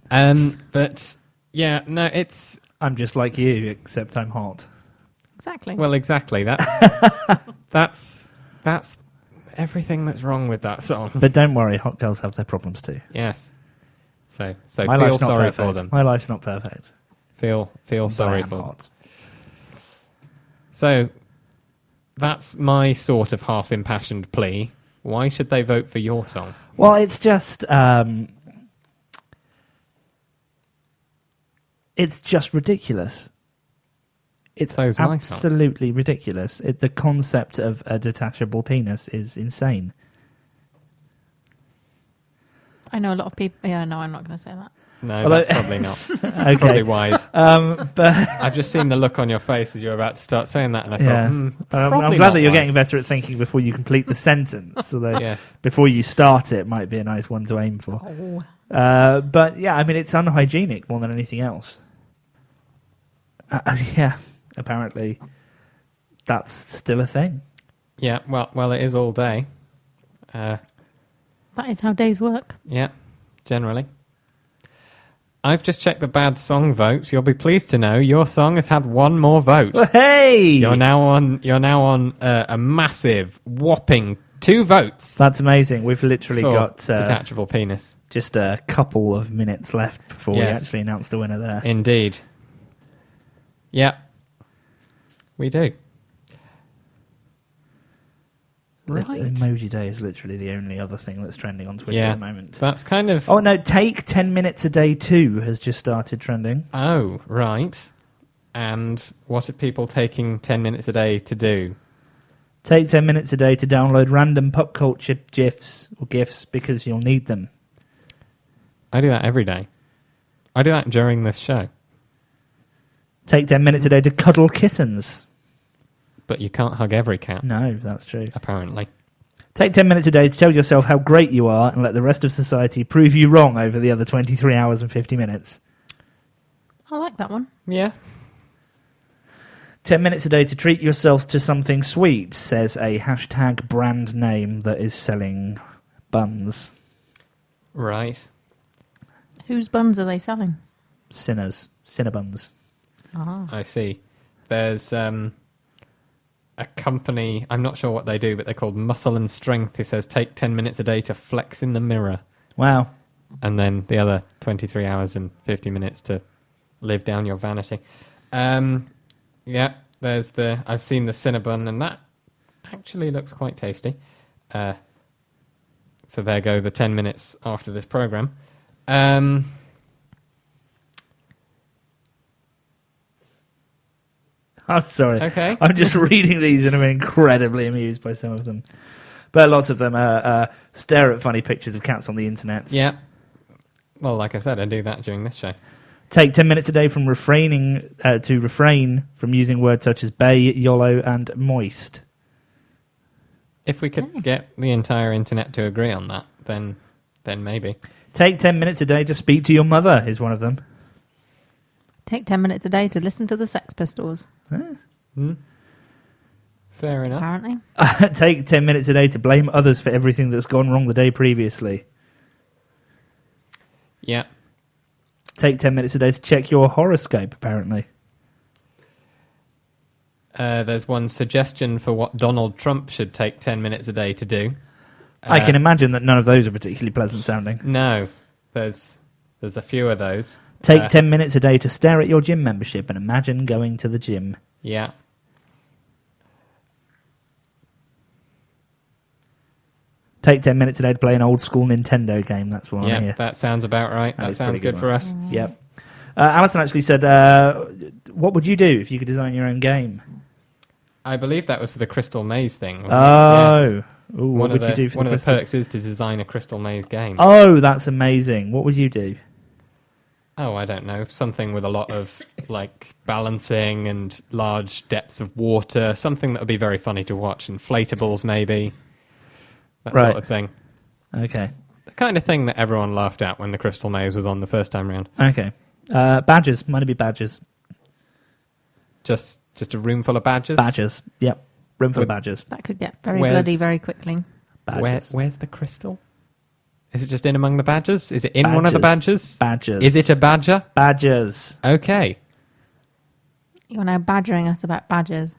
But yeah, no, it's... I'm just like you, except I'm hot. Exactly. Well, exactly. That's everything that's wrong with that song. But don't worry, hot girls have their problems too. Yes. So My feel life's not sorry perfect. for them. My life's not perfect. Feel sorry But I am for them. hot. So that's my sort of half impassioned plea. Why should they vote for your song? Well, it's just ridiculous. It's So's my song. absolutely ridiculous. The concept of a detachable penis is insane. I know a lot of people. Yeah, no, I'm not going to say that. No, Although- that's probably not. Okay. Probably wise. But I've just seen the look on your face as you were about to start saying that, and I yeah, thought, I'm probably glad not that you're wise. getting better at thinking before you complete the sentence. So that Yes. before you start it might be a nice one to aim for. Oh. But yeah, I mean, it's unhygienic more than anything else. Yeah, apparently that's still a thing. Yeah, well, it is all day. That is how days work. Yeah, generally. I've just checked the bad song votes. You'll be pleased to know your song has had one more vote. Well, hey, You're now on a massive, whopping 2 votes. that's amazing. We've literally for got detachable penis. just a couple of minutes left before we Yes. actually announce the winner there. Indeed. Yeah, we do. Right. Emoji Day is literally the only other thing that's trending on Twitter Yeah. at the moment. That's kind of... Oh no, Take 10 Minutes a Day 2 has just started trending. Oh, right. And what are people taking 10 minutes a day to do? Take 10 minutes a day to download random pop culture GIFs or GIFs because you'll need them. I do that every day. I do that during this show. Take 10 minutes a day to cuddle kittens. But you can't hug every cat, No, that's true. apparently. Take 10 minutes a day to tell yourself how great you are and let the rest of society prove you wrong over the other 23 hours and 50 minutes. I like that one. Yeah. 10 minutes a day to treat yourselves to something sweet, says a hashtag brand name that is selling buns. Right. Whose buns are they selling? Sinners. Cinnabuns. Oh. I see. There's a company, I'm not sure what they do, but they're called Muscle and Strength, who says take 10 minutes a day to flex in the mirror. Wow. And then the other 23 hours and 50 minutes to live down your vanity. Yeah, there's I've seen the Cinnabon, and that actually looks quite tasty. So there go the 10 minutes after this program. I'm sorry. Okay. I'm just reading these and I'm incredibly amused by some of them. But lots of them stare at funny pictures of cats on the internet. Yeah. Well, like I said, I do that during this show. Take 10 minutes a day from refrain from using words such as bay, YOLO, and moist. If we could get the entire internet to agree on that, then maybe. Take 10 minutes a day to speak to your mother is one of them. Take 10 minutes a day to listen to the Sex Pistols, Fair enough. apparently. Take 10 minutes a day to blame others for everything that's gone wrong the day previously. Yeah. Take 10 minutes a day to check your horoscope, apparently. There's one suggestion for what Donald Trump should take 10 minutes a day to do. I can imagine that none of those are particularly pleasant sounding. No. There's a few of those. Take 10 minutes a day to stare at your gym membership and imagine going to the gym. Yeah. Take 10 minutes a day to play an old school Nintendo game. That's what I Yeah, hear. that sounds about right. That is sounds pretty good for one. us. Yep. Alison actually said, what would you do if you could design your own game? I believe that was for the Crystal Maze thing. wasn't it? Oh. Yes. Ooh, what would you do for one the of the Crystal- perks is to design a Crystal Maze game. Oh, that's amazing. What would you do? Oh, I don't know. Something with a lot of like balancing and large depths of water. Something that would be very funny to watch. Inflatables, maybe. That Right. sort of thing. Okay. The kind of thing that everyone laughed at when the Crystal Maze was on the first time round. Okay. Badgers. Might be badgers. Just a room full of badgers? Badgers. Yep. Room full of With- badgers. That could get very Where's- bloody very quickly. Badgers. Where's the crystal? Is it just in among the badgers? Is it in one of the badgers? Badgers. Is it a badger? Badgers. Okay. You're now badgering us about badgers.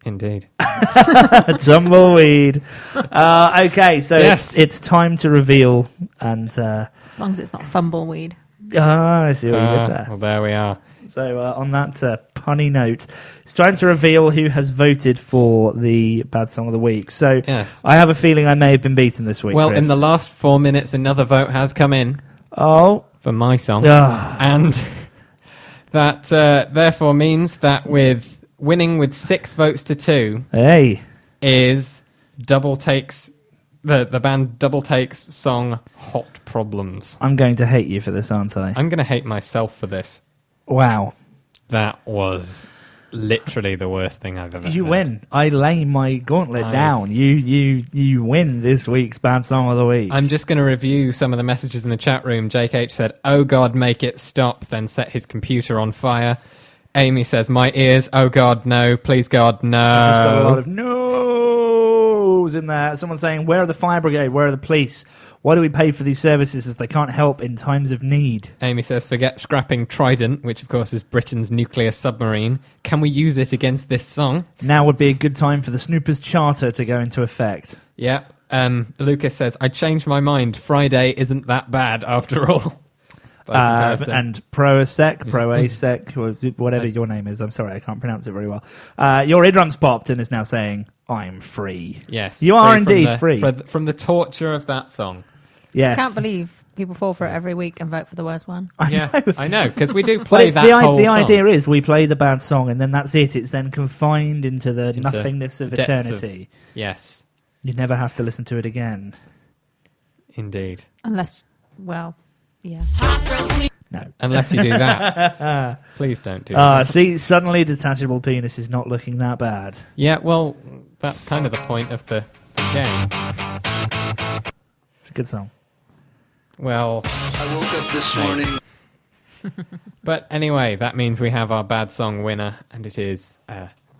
Indeed. Tumbleweed. Okay, so Yes. it's time to reveal, and As long as it's not fumbleweed. I see what you did there. Well, there we are. So on that punny note, it's time to reveal who has voted for the Bad Song of the Week. So Yes. I have a feeling I may have been beaten this week. Well, Chris. in the last 4 minutes, another vote has come in Oh. for my song. Ah. And that therefore means that with winning with 6 votes to 2 Hey. is Double Takes, the band Double Takes song Hot Problems. I'm going to hate you for this, aren't I? I'm going to hate myself for this. Wow. That was literally the worst thing I've ever You heard. win. I lay my gauntlet down. You win this week's Bad Song of the Week. I'm just going to review some of the messages in the chat room. Jake H said, "Oh God, make it stop," then set his computer on fire. Amy says, "My ears, oh God, no. Please God, no." Just got a lot of no's in there. Someone saying, "Where are the fire brigade? Where are the police? Why do we pay for these services if they can't help in times of need?" Amy says, "Forget scrapping Trident," which of course is Britain's nuclear submarine. "Can we use it against this song?" Now would be a good time for the Snoopers Charter to go into effect. Yeah. Lucas says, "I changed my mind. Friday isn't that bad after all." By comparison. And Proasec, or whatever your name is. I'm sorry, I can't pronounce it very well. Your eardrums popped and is now saying, "I'm free." Yes. You are indeed free. From the torture of that song. Yes. I can't believe people fall for it every week and vote for the worst one. I know, because we do But play it's that the whole song. idea is we play the bad song and then that's it. It's then confined into the Into nothingness of the depths eternity. Yes, You never have to listen to it again. indeed. Unless, well, yeah. No. Unless you do that. Please don't do that. See, suddenly detachable penis is not looking that bad. Yeah, well, that's kind of the point of the game. It's a good song. Well, I woke up this morning. but anyway, that means we have our bad song winner, and it is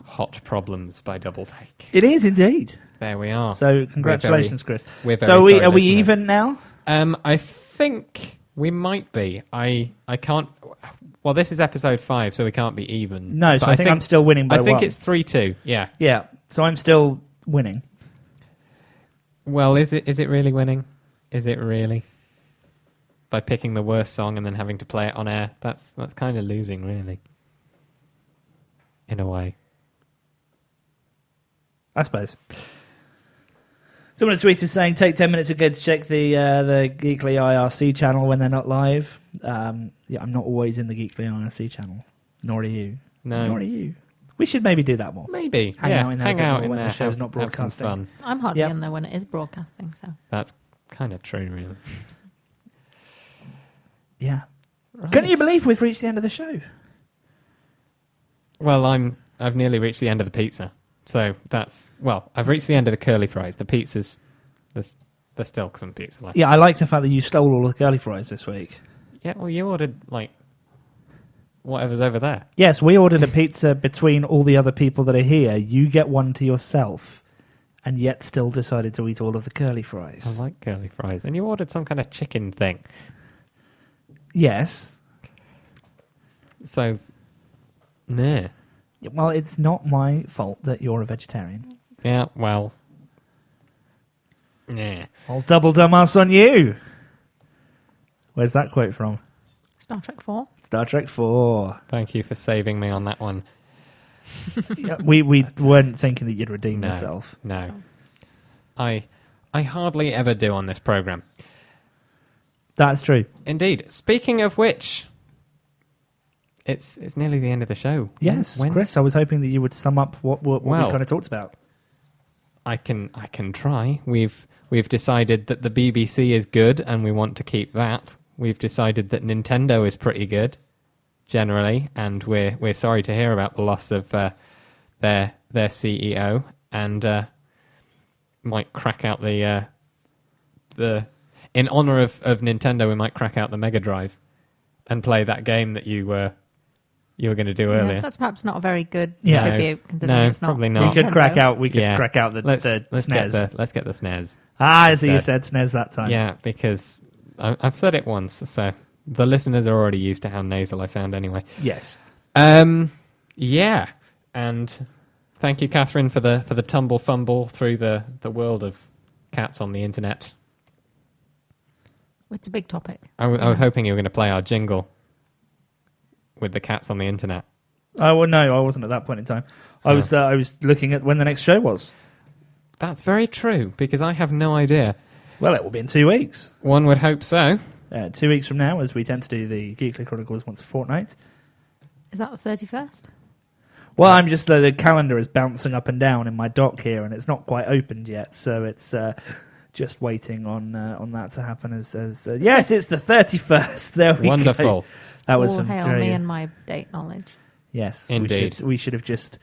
Hot Problems by Double Take. It is indeed. There we are. So congratulations, Chris. We're very So sorry, are we listeners. even now? I think we might be. I can't. Well, this is episode 5, so we can't be even. No, so But I think I'm still winning by I think one. it's 3-2. Yeah. Yeah, so I'm still winning. Well, is it really winning? Is it really? By picking the worst song and then having to play it on air, that's kind of losing, really. In a way. I suppose. Someone tweeted saying, "Take 10 minutes ago to check the Geekly IRC channel when they're not live." Yeah, I'm not always in the Geekly IRC channel. Nor are you. No. Nor are you. We should maybe do that more. Maybe. Hang out in there a hang bit out more in when there. the show's not have some broadcasting. fun. I'm hardly Yep. in there when it is broadcasting, so. That's kind of true, really. Yeah. Right. Can you believe we've reached the end of the show? Well, I've nearly reached the end of the pizza. So I've reached the end of the curly fries. The pizzas, there's still some pizza left. Yeah, I like the fact that you stole all the curly fries this week. Yeah, well, you ordered, whatever's over there. Yes, we ordered a pizza between all the other people that are here. You get one to yourself, and yet still decided to eat all of the curly fries. I like curly fries. And you ordered some kind of chicken thing. Yes. So, nah. Well, it's not my fault that you're a vegetarian. Yeah, well. Nah. I'll double dumbass on you. Where's that quote from? Star Trek 4. Star Trek 4. Thank you for saving me on that one. Yeah, we weren't thinking that you'd redeem No. yourself. No. I hardly ever do on this program. That's true. Indeed. Speaking of which, it's nearly the end of the show. Yes, When's- Chris, I was hoping that you would sum up what we Well, kind of talked about. I can try. We've decided that the BBC is good and we want to keep that. We've decided that Nintendo is pretty good generally, and we're sorry to hear about the loss of their CEO, and might crack out the in honor of Nintendo, we might crack out the Mega Drive and play that game that you were going to do earlier. Yeah, that's perhaps not a very good Yeah. tribute, considering No, it's not. probably We not. could Nintendo. crack out. We could Yeah. crack out the Let's SNES. let's get the SNES. So you instead. said SNES that time. Yeah, because I've said it once, so the listeners are already used to how nasal I sound anyway. Yes. Yeah, and Thank you, Catherine, for the tumble fumble through the world of cats on the internet. It's a big topic. I was hoping you were going to play our jingle with the cats on the internet. Oh, well, no, I wasn't at that point in time. I was looking at when the next show was. That's very true, because I have no idea. Well, it will be in 2 weeks. One would hope so. 2 weeks from now, as we tend to do the Geekly Chronicles once a fortnight. Is that the 31st? Well, I'm just the calendar is bouncing up and down in my dock here, and it's not quite opened yet, so it's just waiting on that to happen. Yes, it's the 31st. There we Wonderful. go. That was All some hail me and my date knowledge. Yes, indeed. We should have just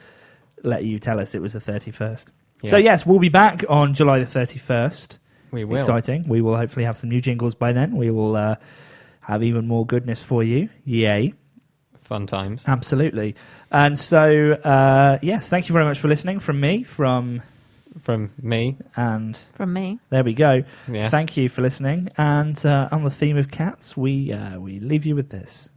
let you tell us it was the 31st. Yes. So yes, we'll be back on July the 31st. We will. Exciting. We will hopefully have some new jingles by then. We will have even more goodness for you. Yay. Fun times. Absolutely. And so, yes, thank you very much for listening from me, from me, and from me. There we go. Yes. Thank you for listening. And on the theme of cats, we leave you with this.